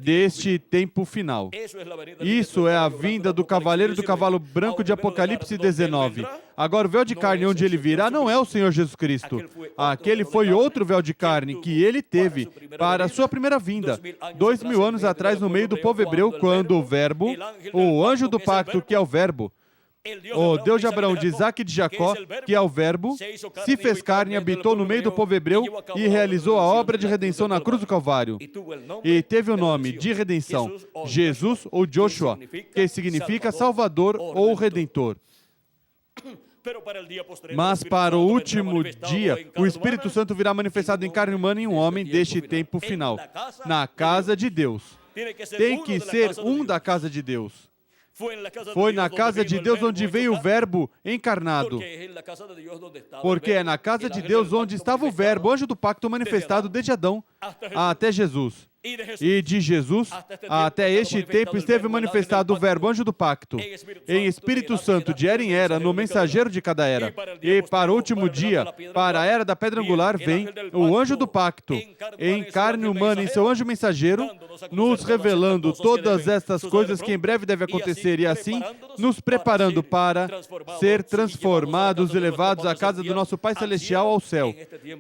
[SPEAKER 1] deste tempo final. Isso é a vinda do cavaleiro do cavalo branco de Apocalipse 19. Agora, o véu de carne onde ele virá não é o Senhor Jesus Cristo. Aquele foi outro véu de carne que ele teve para a sua primeira vinda, 2000 anos atrás, no meio do povo hebreu, quando o verbo, o anjo do pacto, que é o verbo, o Deus de Abraão, de Isaac e de Jacó, que é o verbo, se fez carne, habitou no meio do povo hebreu e realizou a obra de redenção na cruz do Calvário. E teve o nome de redenção, Jesus ou Joshua, que significa Salvador ou Redentor. Mas para o último dia, o Espírito Santo virá manifestado em carne humana em um homem deste tempo final, na casa de Deus. Tem que ser um da casa de Deus. Foi na casa de Deus onde veio o verbo encarnado. Porque é na casa de Deus onde estava o verbo, o anjo do pacto manifestado desde Adão até Jesus. E de Jesus até este tempo esteve manifestado o verbo, anjo do pacto, em Espírito Santo, de era em era, no mensageiro de cada era. E para o último dia, para a era da pedra angular, vem o anjo do pacto, em carne humana, em seu anjo mensageiro, nos revelando todas estas coisas que em breve devem acontecer, e assim nos preparando para ser transformados e levados à casa do nosso Pai Celestial, ao céu,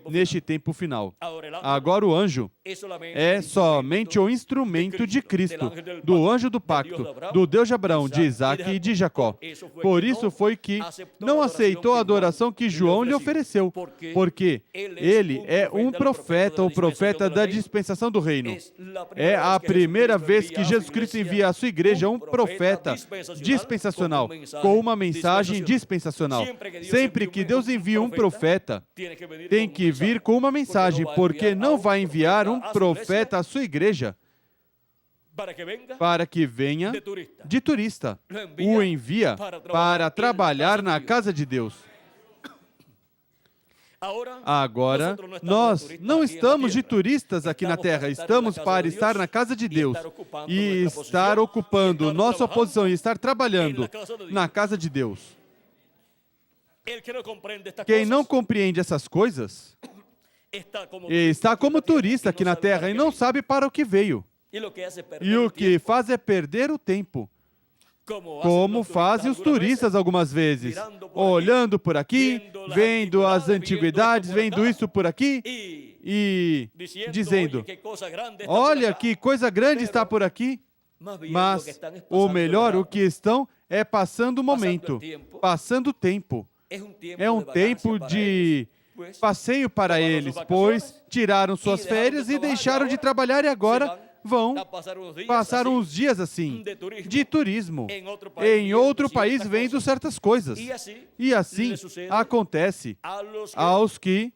[SPEAKER 1] neste tempo final. Agora o anjo é somente o instrumento de Cristo, do anjo do pacto, do Deus de Abraão, de Isaac e de Jacó. Por isso foi que não aceitou a adoração que João lhe ofereceu, porque ele é um profeta, o profeta da dispensação do reino. É a primeira vez que Jesus Cristo envia à sua igreja um profeta dispensacional, com uma mensagem dispensacional. Sempre que Deus envia um profeta, tem que vir com uma mensagem, porque não vai enviar um profeta à sua igreja para que venha de turista. O envia para trabalhar na casa de Deus. Agora, nós não estamos de turistas aqui na terra, estamos para estar na casa de Deus e estar ocupando nossa posição e estar trabalhando na casa de Deus. Quem não compreende essas coisas está como turista aqui na terra e não sabe para o que veio. E o que faz é perder o tempo. como fazem os turistas algumas vezes, olhando por aqui, vendo as antiguidades, vendo isso por aqui e dizendo: olha que coisa grande está por aqui. Mas o melhor, o que estão é passando o momento, passando o tempo. É um tempo de passeio para eles, pois tiraram suas férias e deixaram de trabalhar e agora vão passar uns dias assim, de turismo, em outro país vendo certas coisas. E assim acontece aos que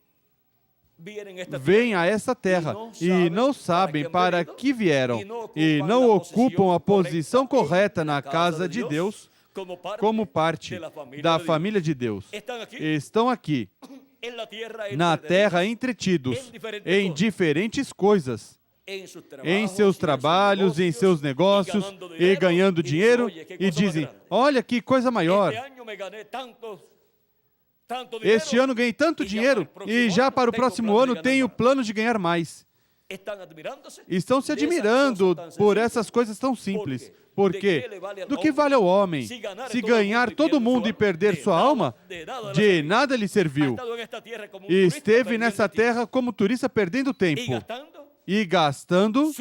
[SPEAKER 1] vêm a essa terra e não sabem para que vieram e não ocupam a posição correta na casa de Deus como parte da família de Deus. Estão aqui na terra entretidos em diferentes coisas, em seus trabalhos, em seus negócios e ganhando dinheiro e dizem: olha que coisa maior. Este ano ganhei tanto dinheiro e já para o próximo ano tenho plano de ganhar mais. Estão se admirando por essas coisas tão simples. Porque do que vale ao homem se ganhar todo mundo e perder sua alma? De nada lhe serviu. Esteve nessa terra como turista perdendo tempo e gastando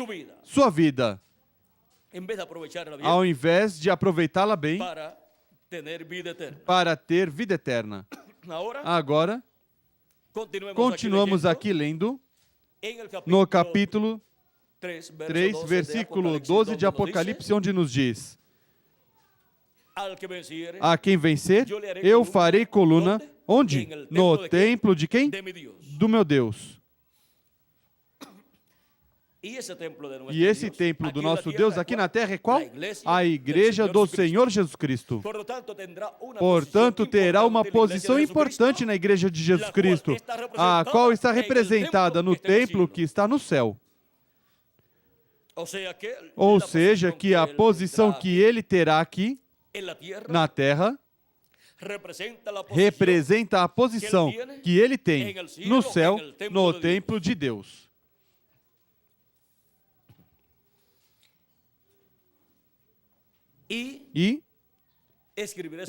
[SPEAKER 1] sua vida, ao invés de aproveitá-la bem para ter vida eterna. Agora, continuamos aqui lendo no capítulo 3, versículo 12 de Apocalipse, onde nos diz: a quem vencer, eu farei coluna, onde? No templo de quem? Do meu Deus. E esse templo do nosso Deus aqui na terra é qual? A igreja do Senhor Jesus Cristo. Portanto, terá uma posição importante na igreja de Jesus Cristo, a qual está representada no templo que está no céu. Ou seja, que a posição que ele terá aqui na terra representa a posição que ele tem no céu, no templo de Deus. E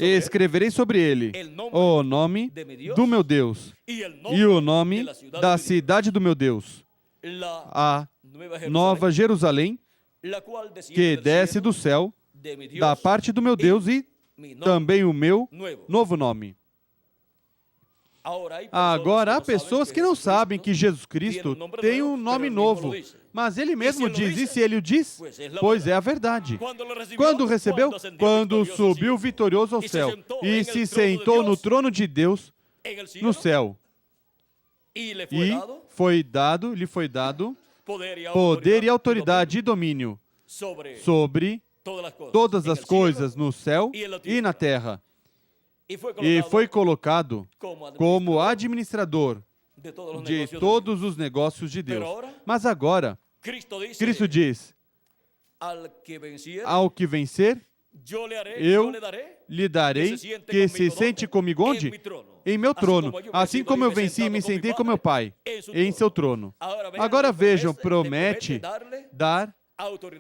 [SPEAKER 1] escreverei sobre ele o nome do meu Deus e o nome da cidade do meu Deus, a Nova Jerusalém, que desce do céu, da parte do meu Deus, e também o meu novo nome. Agora, há pessoas que não sabem que Jesus Cristo tem um nome novo, mas ele mesmo diz, e se ele o diz, pois é a verdade. Quando recebeu? Quando subiu vitorioso ao céu e se sentou no trono de Deus no céu. E lhe foi dado poder e autoridade e domínio sobre todas as coisas no céu e na terra. E foi colocado como administrador de todos os negócios de Deus. Mas agora, Cristo diz: ao que vencer, eu lhe darei que se sente comigo onde? Em meu trono. Assim como eu venci e me sentei com meu Pai, em seu trono. Agora vejam, promete dar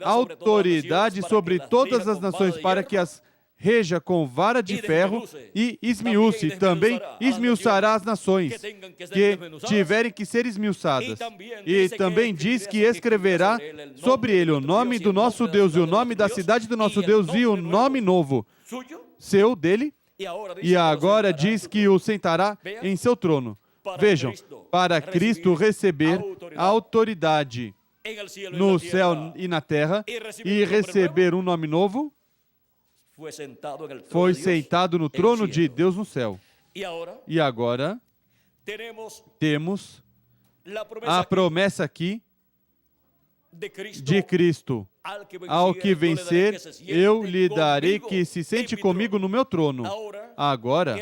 [SPEAKER 1] autoridade sobre todas as nações para que as reja com vara de ferro e esmiúce, também esmiuçará as nações que tiverem que ser esmiuçadas. E também diz que escreverá sobre ele o nome do nosso Deus e o nome da cidade do nosso Deus e o nome novo, seu, dele, e agora diz que o sentará em seu trono. Vejam, para Cristo receber a autoridade no céu e na terra e receber um nome novo, foi sentado no trono de Deus no céu. E agora temos a promessa aqui de Cristo: ao que vencer, eu lhe darei que se sente comigo no meu trono. Agora,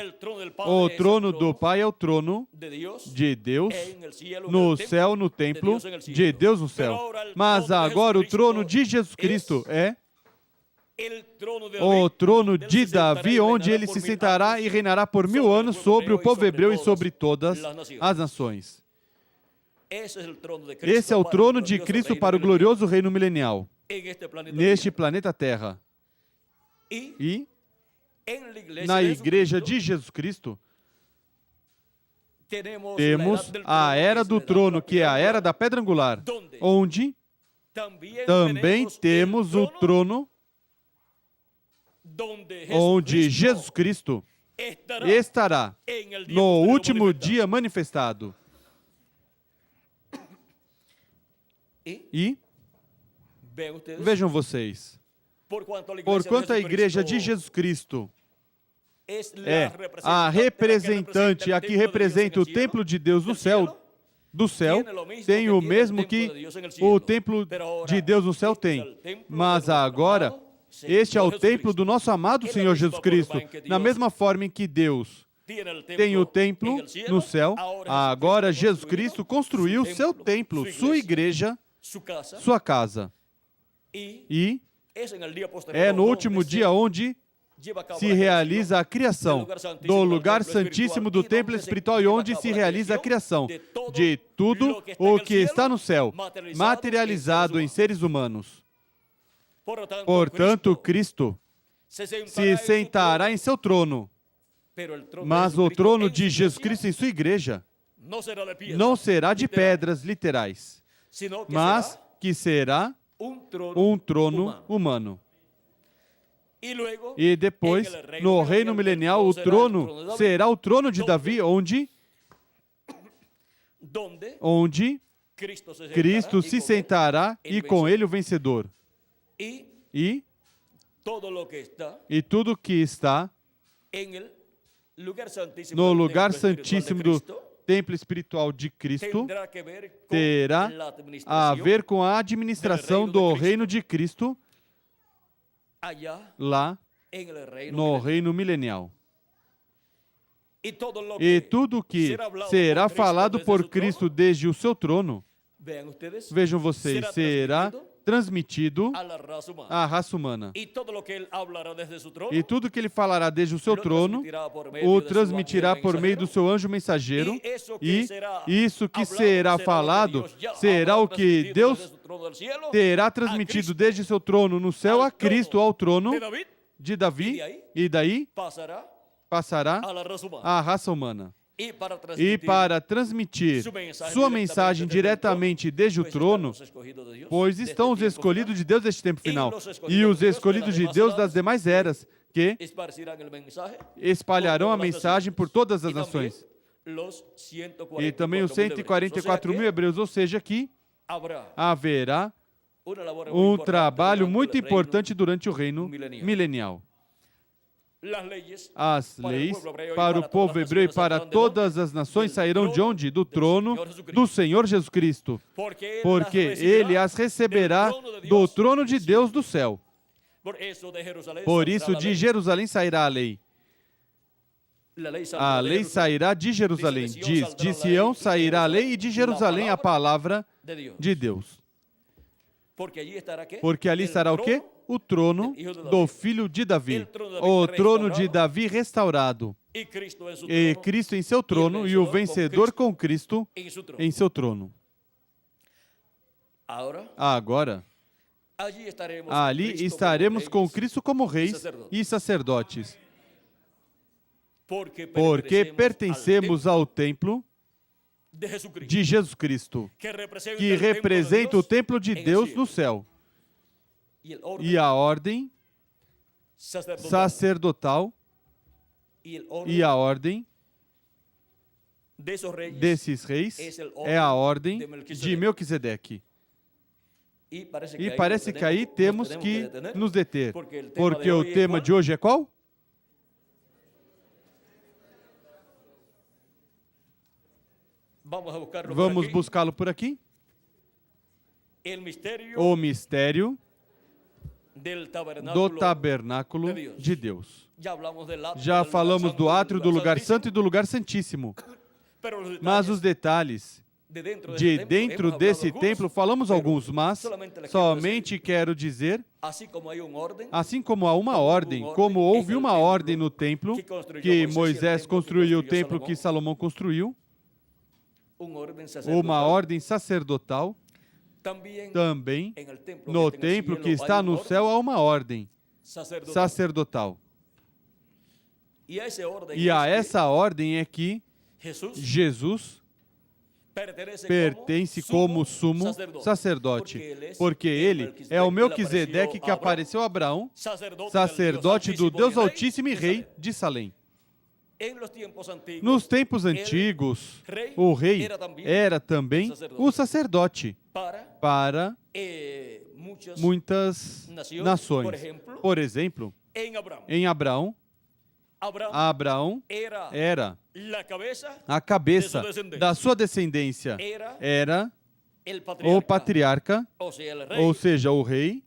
[SPEAKER 1] o trono do Pai é o trono de Deus no céu, no templo de Deus no céu. Mas agora o trono de Jesus Cristo é o trono de Davi, onde ele se sentará e reinará por 1000 anos sobre o povo hebreu e sobre todas as nações. Esse é o trono de Cristo para o glorioso reino milenial, neste planeta Terra. E na igreja de Jesus Cristo, temos a era do trono, que é a era da pedra angular, onde também temos o trono onde Jesus Cristo estará no último dia manifestado. E vejam vocês, porquanto a igreja de Jesus Cristo é a representante, a que representa o templo de Deus do céu, tem o mesmo que o templo de Deus no céu tem. Mas agora, este é o templo do nosso amado Senhor Jesus Cristo. Na mesma forma em que Deus tem o templo no céu, agora Jesus Cristo construiu seu templo, sua igreja, sua casa. E é no último dia onde se realiza a criação do lugar santíssimo do templo espiritual, e onde se realiza a criação de tudo o que está no céu, materializado em seres humanos. Portanto, Cristo se sentará em seu trono, mas o trono de Jesus Cristo em sua igreja não será de pedras literais, mas que será um trono humano. E depois, no reino milenial, o trono será o trono de Davi, onde Cristo se sentará e com ele o vencedor. E tudo que está no lugar santíssimo do templo espiritual de Cristo terá a ver com a administração do reino de Cristo lá no reino milenial. E tudo que será falado por Cristo desde o seu trono, vejam vocês, será transmitido à raça humana. E tudo que ele falará desde o seu trono, o transmitirá por meio do seu anjo mensageiro, e isso que será falado será o que Deus terá transmitido desde seu trono no céu a Cristo, ao trono de Davi, e daí passará à raça humana. E para transmitir sua mensagem diretamente desde o trono, pois estão os escolhidos de Deus deste tempo final e os escolhidos de Deus das demais eras, que espalharão a mensagem por todas as nações. E também os 144 mil hebreus, ou seja, que haverá um trabalho muito importante durante o reino milenial. As leis para o povo hebreu e para todas as nações sairão de onde? Do trono do Senhor Jesus Cristo, porque Ele as receberá do trono de Deus do céu. Por isso, de Jerusalém sairá a lei. A lei sairá de Jerusalém. Diz, de Sião sairá a lei, e de Jerusalém a palavra de Deus. Porque ali estará o quê? O trono do filho de Davi, o trono de Davi restaurado, e Cristo em seu trono, e o vencedor com Cristo em seu trono. Agora, ali estaremos com Cristo como reis e sacerdotes, porque pertencemos ao templo de Jesus Cristo, que representa o templo de Deus no céu. E a ordem sacerdotal e a ordem desses reis é a ordem de Melquisedeque. E parece que aí temos que nos deter, porque o tema de hoje é qual? Vamos buscá-lo por aqui. O mistério do tabernáculo de Deus. Já falamos do átrio, do lugar santo e do lugar santíssimo. Mas os detalhes de dentro desse templo, falamos alguns, mas somente quero dizer, assim como há uma ordem, como houve uma ordem no templo, que Moisés construiu, o templo que Salomão construiu, uma ordem sacerdotal, também no templo que está no céu há uma ordem, sacerdotal.
[SPEAKER 2] E
[SPEAKER 1] a essa ordem é que Jesus pertence como sumo sacerdote, porque ele é o Melquisedeque que apareceu a Abraão, sacerdote do Deus Altíssimo e rei de Salém. Nos tempos antigos, o rei era também o sacerdote para muitas nações. Por exemplo, em Abraão era a cabeça da sua descendência, era o patriarca, ou seja, o rei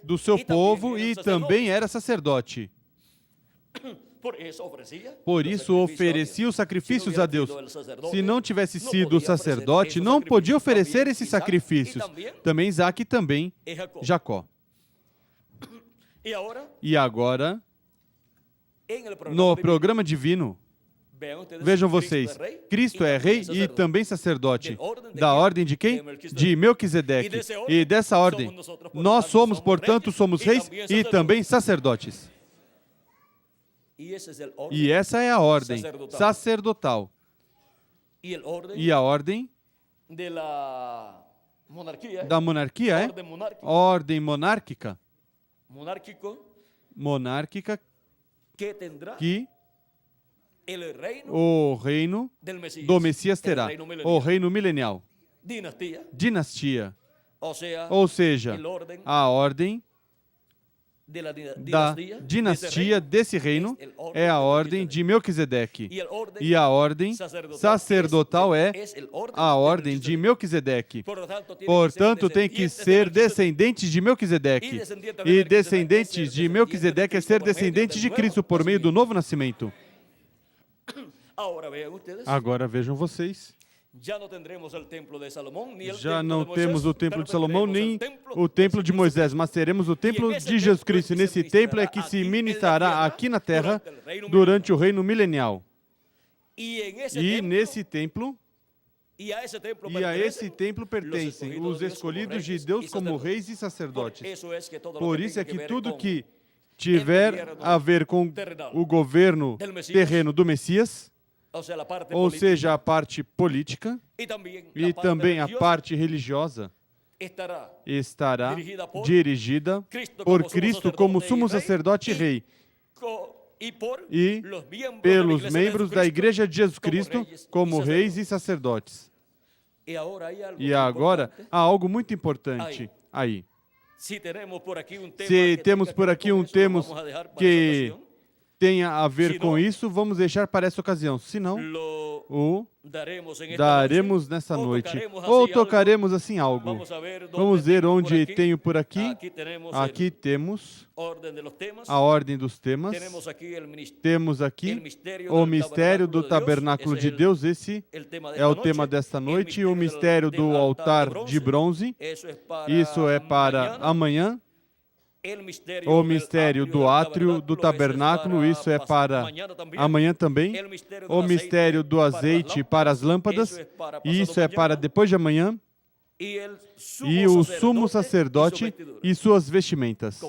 [SPEAKER 1] do seu povo, e também era sacerdote. Por isso oferecia os sacrifícios a Deus. Se não tivesse sido sacerdote, não podia oferecer esses sacrifícios. Também Isaac e também Jacó. E agora, no programa divino, vejam vocês, Cristo é rei e também sacerdote. Da ordem de quem? De Melquisedeque. E dessa ordem, nós somos, portanto, somos reis e também sacerdotes. E essa é a ordem sacerdotal. E a ordem da monarquia é ordem monárquica. Monárquica que o reino do Messias terá, o reino milenial. Dinastia. Ou seja, a ordem da dinastia desse reino é a ordem de Melquisedeque. E a ordem sacerdotal é a ordem de Melquisedeque. Portanto, tem que ser descendentes de Melquisedeque. E descendentes de Melquisedeque é ser descendentes de Cristo por meio do novo nascimento. Agora vejam vocês. Já não temos o templo de Salomão, nem o templo de Moisés, mas teremos o templo de Jesus Cristo. E nesse templo é que se ministrará aqui na terra durante o reino milenial. E nesse templo, a esse templo pertencem os escolhidos de Deus como reis e sacerdotes. Por isso é que tudo que tiver a ver com o governo terreno do Messias, ou seja, a parte política e também a parte religiosa, estará dirigida por Cristo como sumo sacerdote e rei e pelos membros da Igreja de Jesus Cristo como reis e sacerdotes. E agora há algo muito importante aí. Se temos por aqui um tema que tenha a ver com isso, vamos deixar para essa ocasião. Se não, o daremos nessa noite. Ou tocaremos assim algo. Vamos ver onde tenho por aqui. Aqui temos a ordem dos temas. Temos aqui o mistério do tabernáculo de Deus. Esse é o tema desta noite. O mistério do altar de bronze. Isso é para amanhã. O mistério do átrio do tabernáculo, isso é para amanhã também. O mistério do azeite para as lâmpadas, isso é para depois de amanhã. E o sumo sacerdote e suas vestimentas.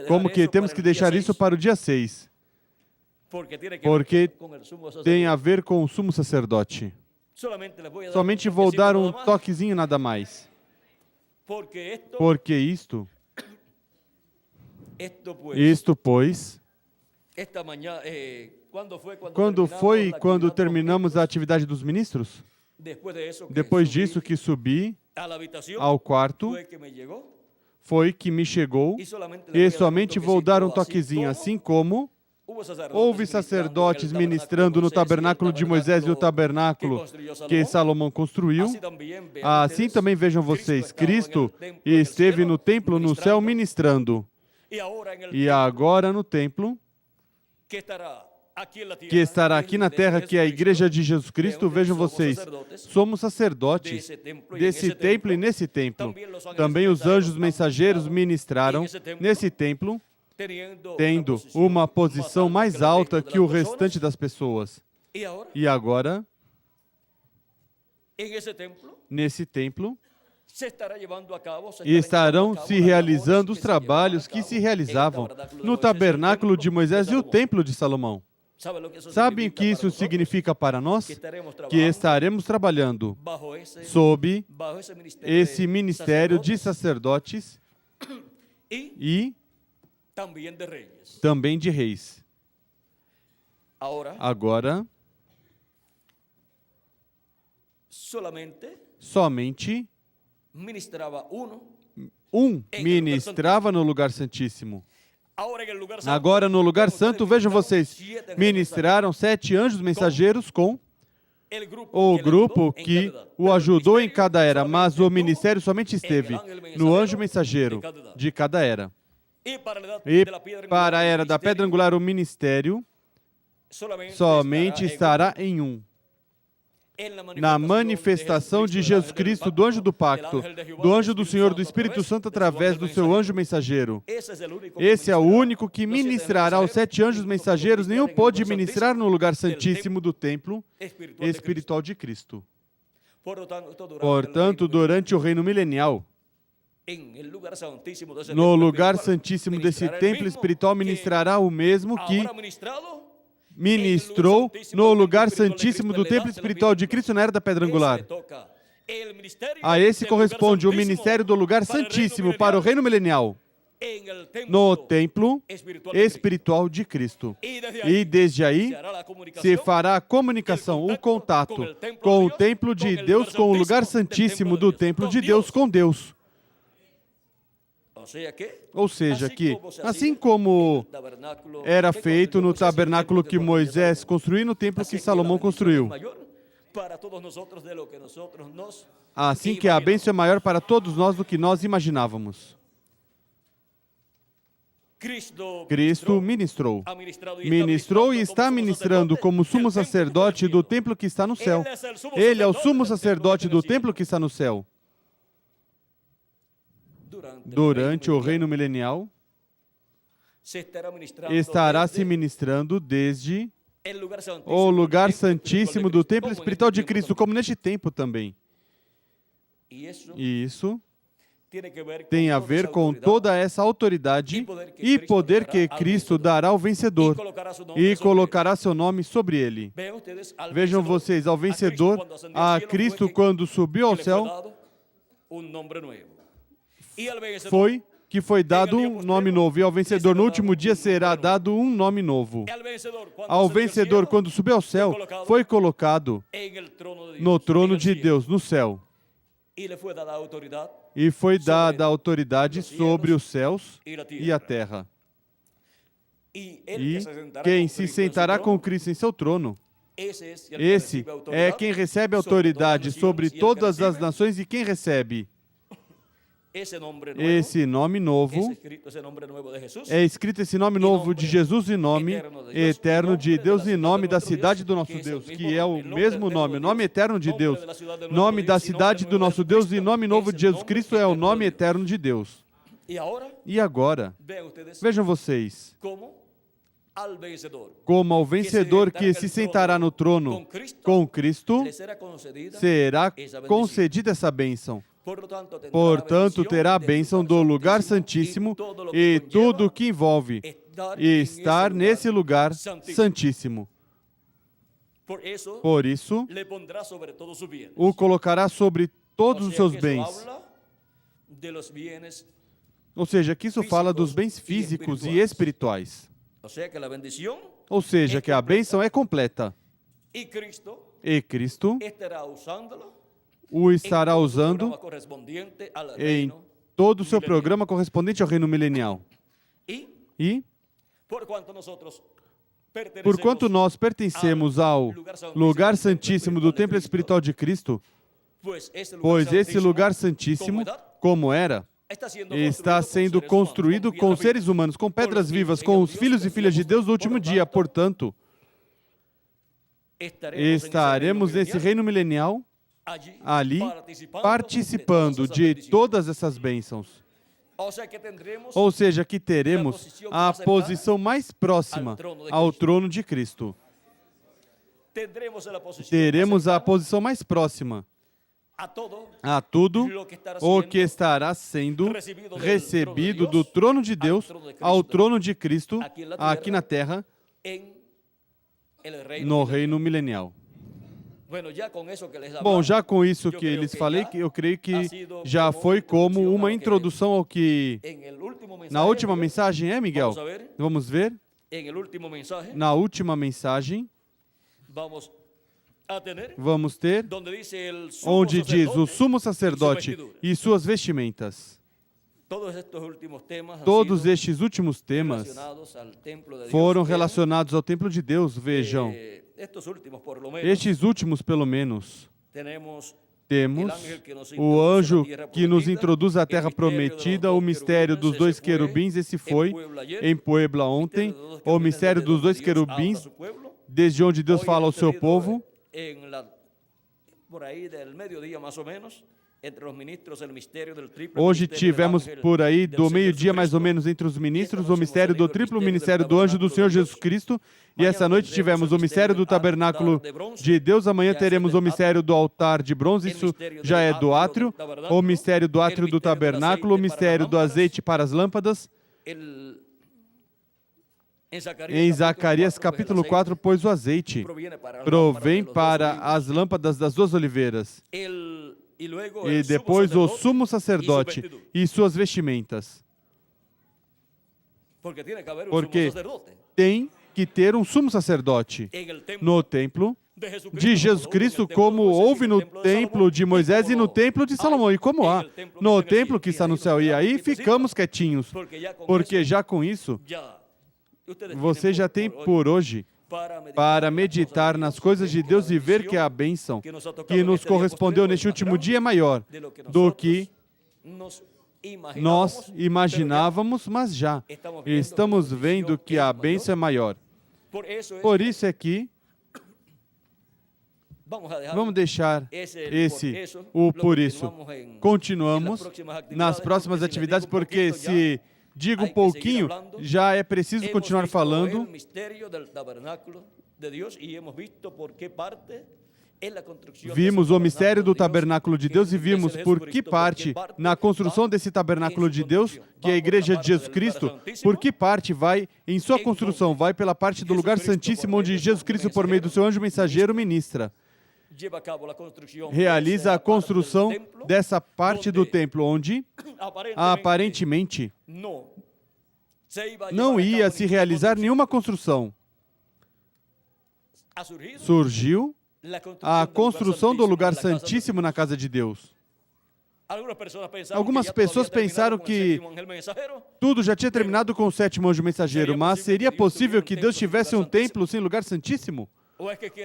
[SPEAKER 1] Como que temos que deixar isso para o dia 6? Porque tem a ver com o sumo sacerdote. Somente vou dar um toquezinho, nada mais. Porque isto, pois, quando terminamos a atividade dos ministros? Depois disso que subi ao quarto, foi que me chegou, e somente vou dar um toquezinho, assim como houve sacerdotes ministrando no tabernáculo de Moisés e o tabernáculo que Salomão construiu. Assim também vejam vocês, Cristo esteve no templo no céu ministrando. E agora no templo, que estará aqui na terra, que é a Igreja de Jesus Cristo, vejam vocês, somos sacerdotes desse templo e nesse templo. Também os anjos mensageiros ministraram nesse templo, tendo uma posição mais alta que o restante das pessoas. E agora, nesse templo, E estarão se realizando os trabalhos que se realizavam no tabernáculo de Moisés e o templo de Salomão. Sabem o que isso significa para nós? Que estaremos trabalhando sob esse ministério de sacerdotes e também de reis. Agora, somente um ministrava no lugar santíssimo. Agora, no lugar santo, vejam vocês, ministraram 7 anjos mensageiros com o grupo que o ajudou em cada era, mas o ministério somente esteve no anjo mensageiro de cada era. E para a era da pedra angular, o ministério somente estará em um. Na manifestação de Jesus Cristo, do anjo do pacto, do anjo do Senhor, do Espírito Santo, através do seu anjo mensageiro. Esse é o único que ministrará aos 7 anjos mensageiros. Nenhum pôde ministrar no lugar santíssimo do templo espiritual de Cristo. Portanto, durante o reino milenial, no lugar santíssimo desse templo espiritual, ministrará o mesmo que ministrou no lugar santíssimo do templo espiritual de Cristo na era da pedra angular. A esse corresponde o ministério do lugar santíssimo para o reino milenial no templo espiritual de Cristo. E desde aí se fará a comunicação, o contato com o templo de Deus, com o lugar santíssimo do templo de Deus com Deus. Ou seja, que, assim como era feito no tabernáculo que Moisés construiu e no templo que Salomão construiu, assim que a bênção é maior para todos nós do que nós imaginávamos. Cristo ministrou e está ministrando como sumo sacerdote do templo que está no céu. Ele é o sumo sacerdote do templo que está no céu. Durante o reino milenial, estará se ministrando desde o lugar santíssimo do templo espiritual de Cristo, como neste tempo também. E isso tem a ver com toda essa autoridade e poder que Cristo dará ao vencedor e colocará seu nome sobre ele. Vejam vocês, ao vencedor, a Cristo, quando subiu ao céu, foi dado um nome novo, e ao vencedor no último dia será dado um nome novo. Ao vencedor, quando subiu ao céu, foi colocado no trono de Deus, no céu. E foi dada a autoridade sobre os céus e a terra. E quem se sentará com Cristo em seu trono, esse é quem recebe autoridade sobre todas as nações. E quem recebe esse nome novo, é escrito esse nome novo de Jesus e nome eterno de Deus e nome da cidade do nosso Deus, que é o mesmo nome, o nome eterno de Deus, nome da cidade do nosso Deus e nome novo de Jesus Cristo é o nome eterno de Deus. E agora, vejam vocês, como ao vencedor que se sentará no trono com Cristo, será concedida essa bênção. Portanto, terá a bênção do lugar santíssimo e tudo o que envolve estar nesse lugar santíssimo. Por isso, o colocará sobre todos os seus bens. Ou seja, que isso fala dos bens físicos e espirituais. Ou seja, que a bênção é completa. E Cristo o estará usando em todo o seu programa correspondente ao reino milenial. E, porquanto nós pertencemos ao lugar santíssimo do templo espiritual de Cristo, pois esse lugar santíssimo, como era, está sendo construído com seres humanos, com pedras vivas, com os filhos e filhas de Deus no último dia. Portanto, estaremos nesse reino milenial ali, participando de todas essas bênçãos. Ou seja, que teremos a posição mais próxima ao trono de Cristo. Teremos a posição mais próxima a tudo o que estará sendo recebido do trono de Deus ao trono de Cristo aqui na terra, no reino milenial. Bom, já com isso que lhes falei, eu creio que já foi como uma introdução ao que... Na última mensagem, Miguel? Vamos ver? Na última mensagem, vamos ter, onde diz o sumo sacerdote e suas vestimentas. Todos estes últimos temas foram relacionados ao templo de Deus, vejam. Estes últimos, pelo menos, temos o anjo que nos introduz à terra prometida, o mistério dos dois querubins, esse foi em Puebla ontem, o mistério dos dois querubins, desde onde Deus fala ao seu povo. Hoje tivemos por aí, do meio-dia mais ou menos, entre os ministros, o mistério do triplo ministério do anjo do Senhor Jesus Cristo. E essa noite tivemos o mistério do tabernáculo de Deus. Amanhã teremos o mistério do altar de bronze, isso já é do átrio. O mistério do átrio do tabernáculo, o mistério do azeite para as lâmpadas. Em Zacarias capítulo 4, pois o azeite provém para as lâmpadas das duas oliveiras. E depois o sumo sacerdote e suas vestimentas. Porque tem que ter um sumo sacerdote no templo de Jesus Cristo, como houve no templo de Moisés e no templo de Salomão, e como há no templo que está no céu. E aí ficamos quietinhos, porque já com isso, você já tem por hoje para meditar nas coisas de Deus e ver que a bênção que nos correspondeu neste último dia é maior do que nós imaginávamos, mas já estamos vendo que a bênção é maior. Por isso é que vamos deixar o por isso. Continuamos nas próximas atividades, porque se digo um pouquinho, já é preciso continuar falando. Vimos o mistério do tabernáculo de Deus e vimos por que parte na construção desse tabernáculo de Deus, que é a igreja de Jesus Cristo, por que parte vai em sua construção, vai pela parte do lugar santíssimo, onde Jesus Cristo, por meio do seu anjo mensageiro, ministra. Realiza a construção dessa parte do templo, onde aparentemente não ia se realizar nenhuma construção. Surgiu a construção do lugar santíssimo na casa de Deus. Algumas pessoas pensaram que tudo já tinha terminado com o sétimo anjo mensageiro, mas seria possível que Deus tivesse um templo sem lugar santíssimo?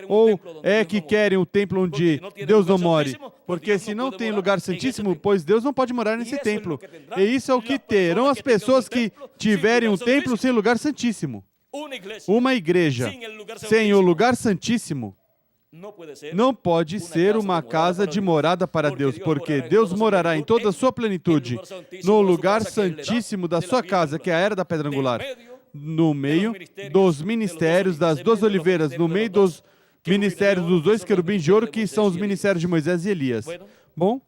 [SPEAKER 1] Ou é que querem o templo onde Deus não more? Porque se não tem lugar santíssimo, pois Deus não pode morar nesse templo. E isso é o que terão as pessoas que tiverem um templo sem lugar santíssimo. Uma igreja sem o lugar santíssimo não pode ser uma casa de morada para Deus, porque Deus morará em toda a sua plenitude no lugar santíssimo da sua casa, que é a era da pedra angular, no meio dos ministérios das duas oliveiras, no meio dos ministérios dos dois querubins de ouro, que são os ministérios de Moisés e Elias. Bom,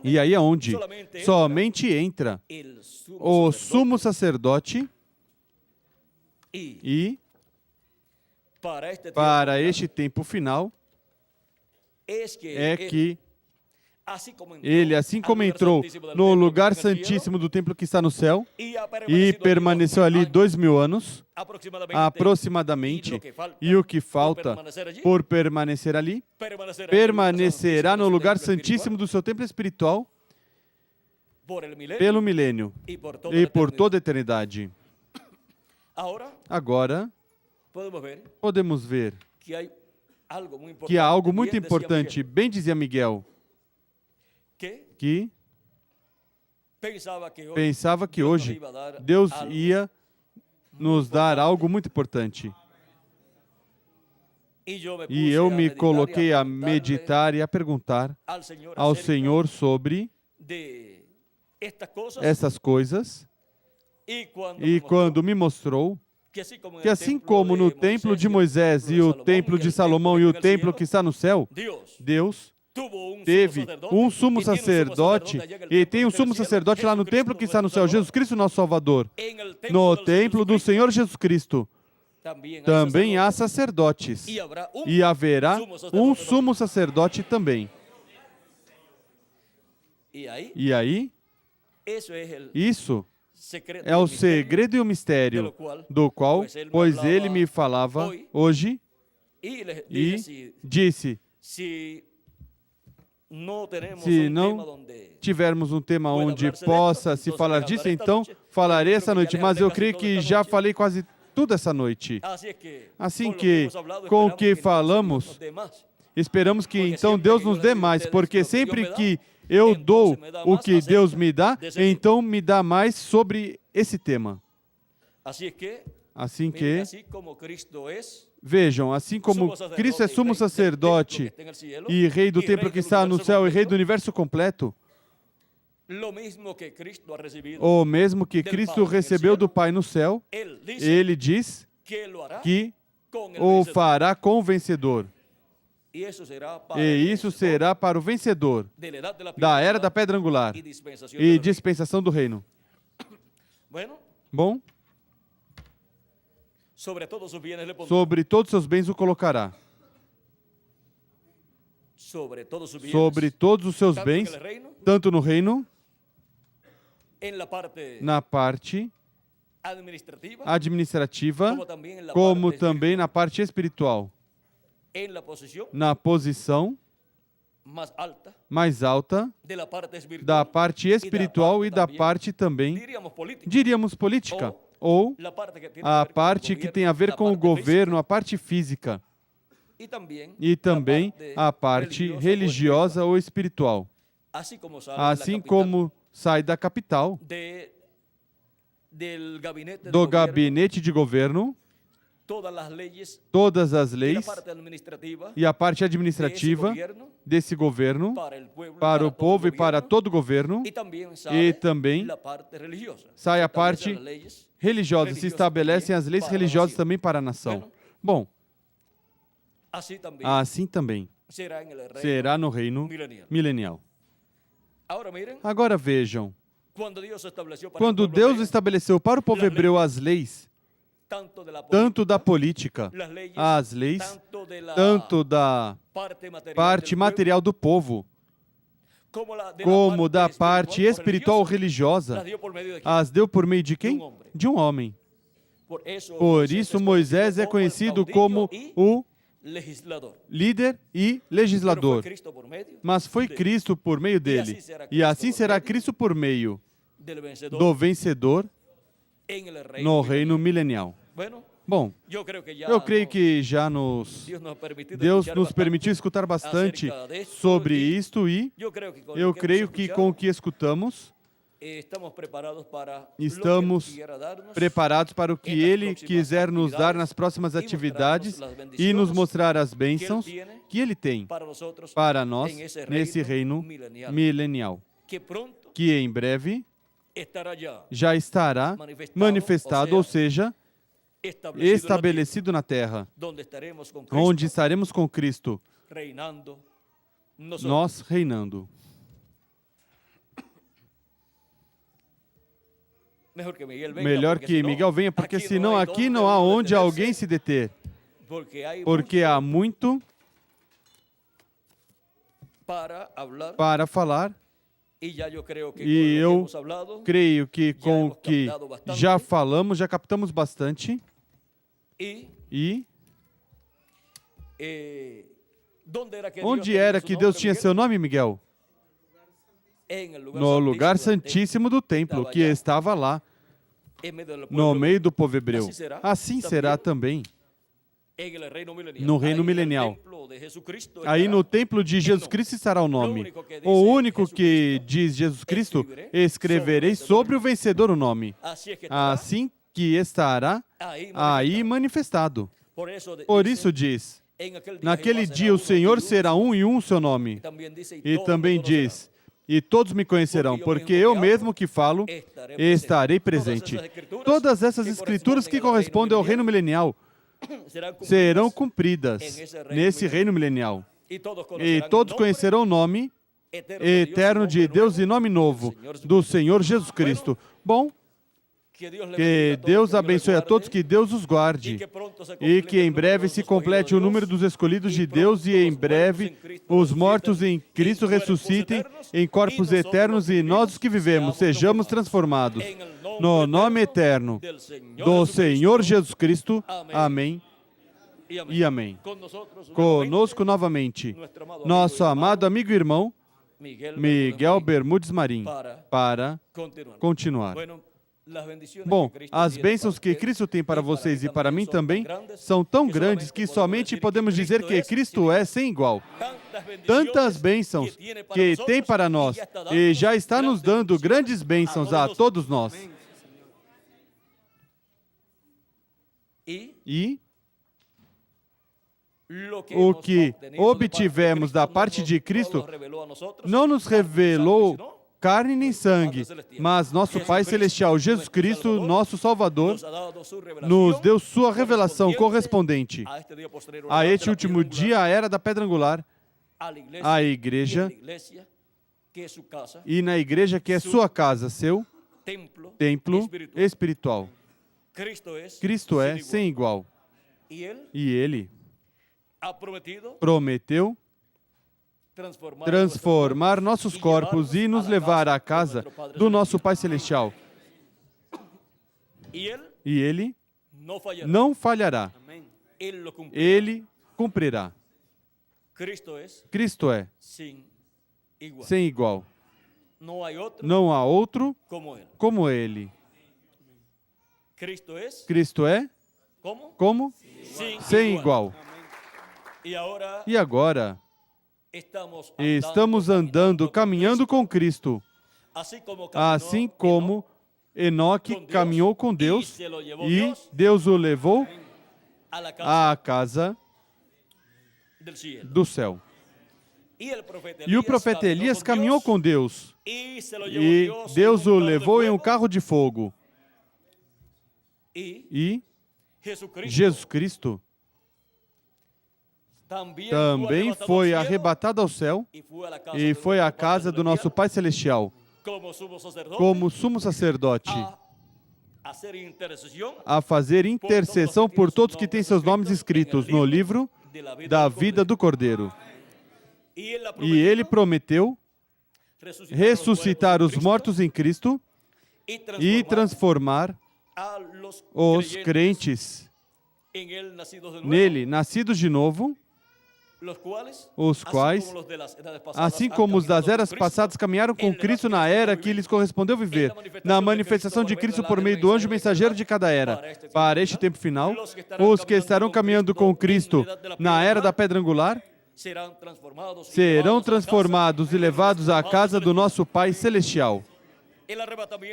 [SPEAKER 1] e aí é onde somente entra o sumo sacerdote e, para este tempo final, é que ele, assim como entrou no lugar santíssimo do templo que está no céu e permaneceu ali 2000 anos, aproximadamente, e o que falta por permanecer ali, permanecerá no lugar santíssimo do seu templo espiritual pelo milênio e por toda a eternidade. Agora, podemos ver que há algo muito importante, bem dizia Miguel, que pensava que hoje Deus ia nos dar algo muito importante. E eu me coloquei a meditar e a perguntar ao Senhor sobre essas coisas. E quando me mostrou que assim como no templo de Moisés e o templo de Salomão e o templo que está no céu, Deus teve um sumo sacerdote e tem um sumo sacerdote lá no templo que está no céu, Jesus Cristo, nosso Salvador. No templo do Senhor Jesus Cristo também há sacerdotes e haverá um sumo sacerdote também. E aí, isso é o segredo e o mistério do qual, pois ele me falava hoje e disse, se não tivermos um tema onde possa se falar disso, então falarei essa noite, mas eu creio que já falei quase tudo essa noite. Assim que, com o que falamos, esperamos que então Deus nos dê mais, porque sempre que eu dou o que Deus me dá, então me dá mais sobre esse tema. Assim que, vejam, assim como Cristo é sumo sacerdote e rei do templo que está no céu e rei do universo completo, o mesmo que Cristo recebeu do Pai no céu, ele diz que o fará com o vencedor. E isso será para o vencedor da era da pedra angular e dispensação do reino. Bom, sobre todos os seus bens o colocará. Sobre todos os seus bens, tanto no reino, na parte administrativa, como também na parte espiritual. Na posição mais alta da parte espiritual e da parte também, diríamos, política, ou a parte que tem a ver com o governo, a parte física, e também a parte religiosa ou espiritual. Assim como sai da capital, do gabinete de governo, todas as leis e a parte administrativa desse governo para o povo e para todo o governo, e também sai a parte religiosa, se estabelecem as leis religiosas também para a nação. Bom, assim também será no reino milenial. Agora vejam, quando Deus estabeleceu para o povo hebreu as leis, tanto da política, as leis, tanto da parte material do povo, como da parte espiritual religiosa, as deu por meio de quem? De um homem. Por isso Moisés é conhecido como o líder e legislador. Mas foi Cristo por meio dele. E assim será Cristo por meio do vencedor no reino milenial. Bom, eu creio que já Deus nos permitiu escutar bastante sobre isto e eu creio que com o que escutamos, estamos preparados para o que Ele quiser nos dar nas próximas atividades e nos mostrar as bênçãos que Ele tem para nós nesse reino milenial, que em breve já estará manifestado, ou seja, estabelecido na terra, onde estaremos com Cristo, nós reinando. Melhor que Miguel venha, porque senão aqui não há onde alguém se deter, porque há muito para falar. E eu creio que com o que já falamos, já captamos bastante. E onde era que Deus tinha seu nome, Miguel? No lugar santíssimo do templo, que estava lá, no meio do povo hebreu. Assim será também no reino milenial. Aí no templo de Jesus Cristo estará o nome. O único que diz Jesus Cristo, escreverei sobre o vencedor o nome. Assim que estará aí manifestado. Por isso diz, naquele dia o Senhor será um e um seu nome. E também diz,
[SPEAKER 2] E todos me conhecerão, porque eu mesmo que falo, estarei presente. Todas essas escrituras que correspondem ao reino milenial serão cumpridas nesse reino milenial. E todos conhecerão o nome eterno de Deus e nome novo do Senhor Jesus Cristo. Bom, que Deus abençoe a todos, que Deus os guarde. E que em breve se complete o número dos escolhidos de Deus e em breve os mortos em Cristo ressuscitem em corpos eternos e nós os que vivemos sejamos transformados no nome eterno do Senhor Jesus Cristo. Amém e amém. Conosco novamente, nosso amado amigo e irmão Miguel Bermudes Marim, para continuar. Bom, as bênçãos que Cristo tem para vocês e para mim também são tão grandes que somente podemos dizer que Cristo é sem igual. Tantas bênçãos que tem para nós e já está nos dando grandes bênçãos a todos nós. E o que obtivemos da parte de Cristo não nos revelou carne nem sangue, mas nosso Pai Celestial, Jesus Cristo, nosso Salvador, nos deu sua revelação correspondente a este último dia, a era da pedra angular, a igreja, e na igreja que é sua casa, seu templo espiritual. Cristo é sem igual. E Ele prometeu transformar nossos corpos e nos levar à casa do nosso Pai Celestial. E Ele não falhará. Ele cumprirá. Cristo é sem igual. Não há outro como Ele. Cristo é como? Sem igual. E agora, estamos andando, caminhando com Cristo, assim como Enoque caminhou com Deus e Deus o levou à casa do céu. E o profeta Elias caminhou com Deus e Deus o levou em um carro de fogo. E Jesus Cristo também foi arrebatado ao céu e foi à casa do nosso Pai Celestial, como sumo sacerdote, a fazer intercessão por todos que têm seus nomes escritos no livro da vida do Cordeiro. E Ele prometeu ressuscitar os mortos em Cristo e transformar os crentes nele, nascidos de novo, os quais, assim como os das eras passadas, caminharam com Cristo na era que lhes correspondeu viver, na manifestação de Cristo por meio do anjo mensageiro de cada era. Para este tempo final, os que estarão caminhando com Cristo na era da pedra angular serão transformados e levados à casa do nosso Pai Celestial.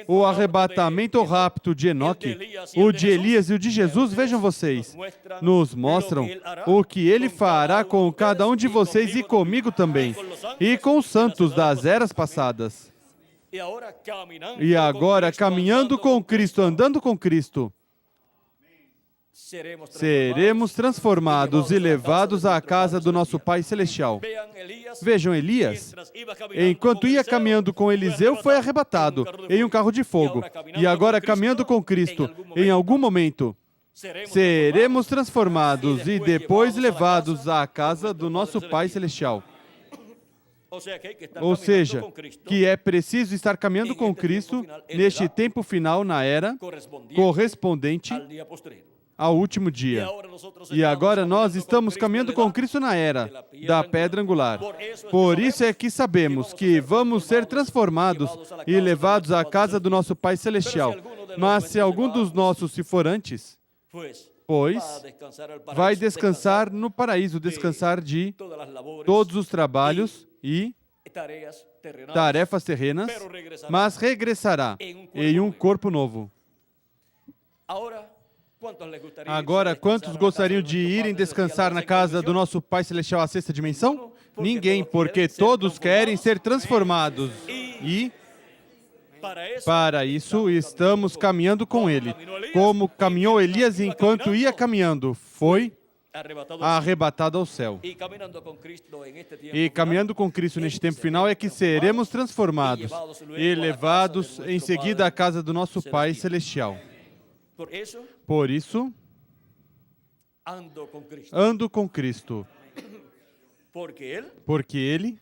[SPEAKER 2] O arrebatamento ou rapto de Enoque, o de Elias e o de Jesus, vejam vocês, nos mostram o que Ele fará com cada um de vocês e comigo também, e com os santos das eras passadas. E agora, caminhando com Cristo, andando com Cristo, seremos transformados e levados à casa do nosso Pai Celestial. Vejam, Elias, enquanto ia caminhando com Eliseu, foi arrebatado em um carro de fogo. E agora, caminhando com Cristo, em algum momento, seremos transformados e depois levados à casa do nosso Pai Celestial. Ou seja, que é preciso estar caminhando com Cristo neste tempo final, na era correspondente ao último dia. E agora nós estamos caminhando com Cristo na era da pedra angular. Por isso é que sabemos que vamos ser transformados e levados à casa do nosso Pai Celestial. Mas se algum dos nossos se for antes, pois vai descansar no paraíso, descansar de todos os trabalhos e tarefas terrenas, mas regressará em um corpo novo. Agora, quantos gostariam de irem descansar na casa do nosso Pai Celestial, à sexta dimensão? Ninguém, porque todos querem ser transformados. E para isso estamos caminhando com Ele. Como caminhou Elias enquanto ia caminhando, foi arrebatado ao céu. E caminhando com Cristo neste tempo final é que seremos transformados e levados em seguida à casa do nosso Pai Celestial. Por isso, ando com Cristo, porque Ele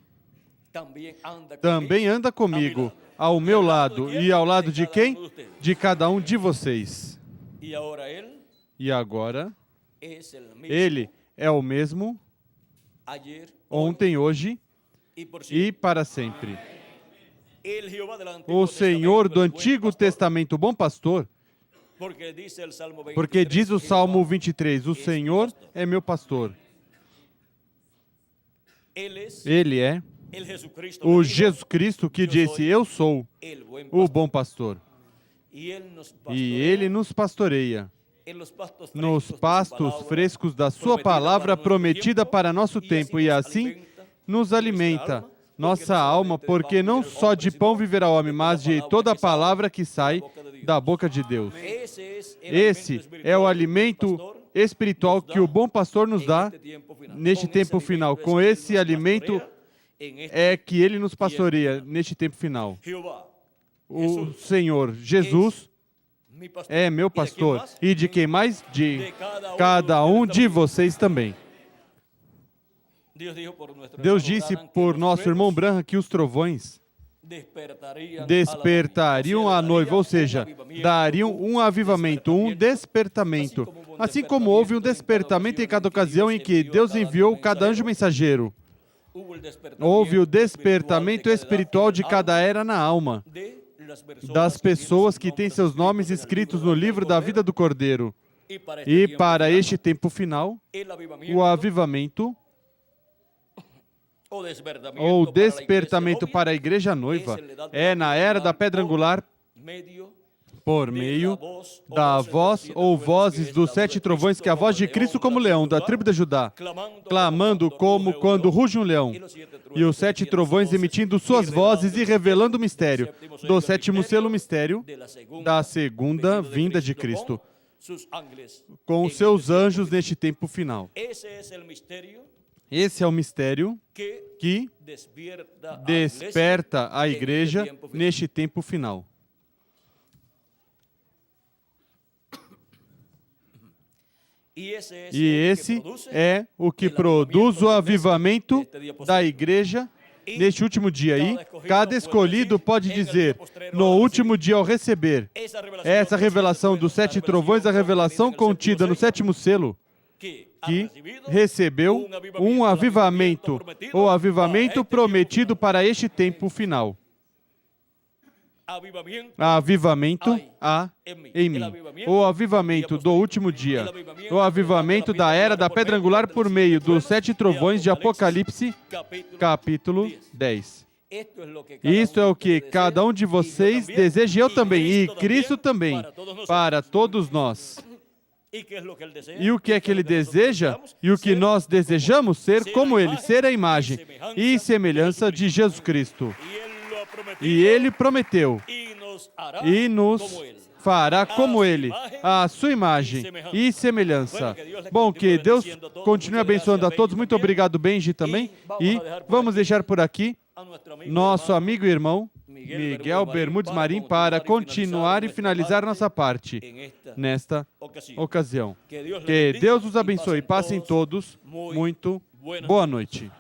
[SPEAKER 2] também anda comigo, ao meu lado. E ao lado de quem? De cada um de vocês. E agora, Ele é o mesmo ontem, hoje e para sempre. O Senhor do Antigo Testamento, o bom pastor, porque diz o Salmo 23, o Senhor é meu pastor. Ele é o Jesus Cristo que disse, eu sou o bom pastor. E Ele nos pastoreia nos pastos frescos da sua palavra prometida para nosso tempo, e assim nos alimenta nossa alma, porque não só de pão viverá o homem, mas de toda a palavra que sai da boca de Deus. Esse é o alimento espiritual que o bom pastor nos dá neste tempo final. Com esse alimento é que Ele nos pastoreia neste tempo final. O Senhor Jesus é meu pastor. E de quem mais? De cada um de vocês também. Deus disse por nosso irmão Branham que os trovões despertariam a noiva, ou seja, dariam um avivamento, um despertamento. Assim como houve um despertamento em cada ocasião em que Deus enviou cada anjo mensageiro. Houve o despertamento espiritual de cada era na alma das pessoas que têm seus nomes escritos no livro da vida do Cordeiro. E para este tempo final, o avivamento ou despertamento para a igreja noiva é na era da pedra angular por meio da voz ou vozes dos 7 trovões, que é a voz de Cristo como leão, da tribo de Judá, clamando como quando ruge um leão, e os 7 trovões emitindo suas vozes e revelando o mistério do 7º selo, mistério da segunda vinda de Cristo, com os seus anjos neste tempo final. Esse é o mistério que desperta a igreja neste tempo final. E esse é o que produz o avivamento da igreja neste último dia. E cada escolhido pode dizer, no último dia ao receber essa revelação dos 7 trovões, a revelação contida no 7º selo, que recebeu um avivamento, o avivamento prometido para este tempo final. Avivamento há em mim. O avivamento do último dia. O avivamento da era da pedra angular por meio dos 7 trovões de Apocalipse, capítulo 10. Isto é o que cada um de vocês deseja, eu também, e Cristo também, para todos nós. E o que é que Ele deseja? E o que nós desejamos ser como Ele, ser a imagem e semelhança de Jesus Cristo. E Ele prometeu, e nos fará como Ele, a sua imagem e semelhança. Bom, que Deus continue abençoando a todos. Muito obrigado, Benji, também. E vamos deixar por aqui nosso amigo e irmão, Miguel Bermudes Marim, para continuar e finalizar nossa parte nesta ocasião. Que Deus os abençoe. Passem todos muito boa noite.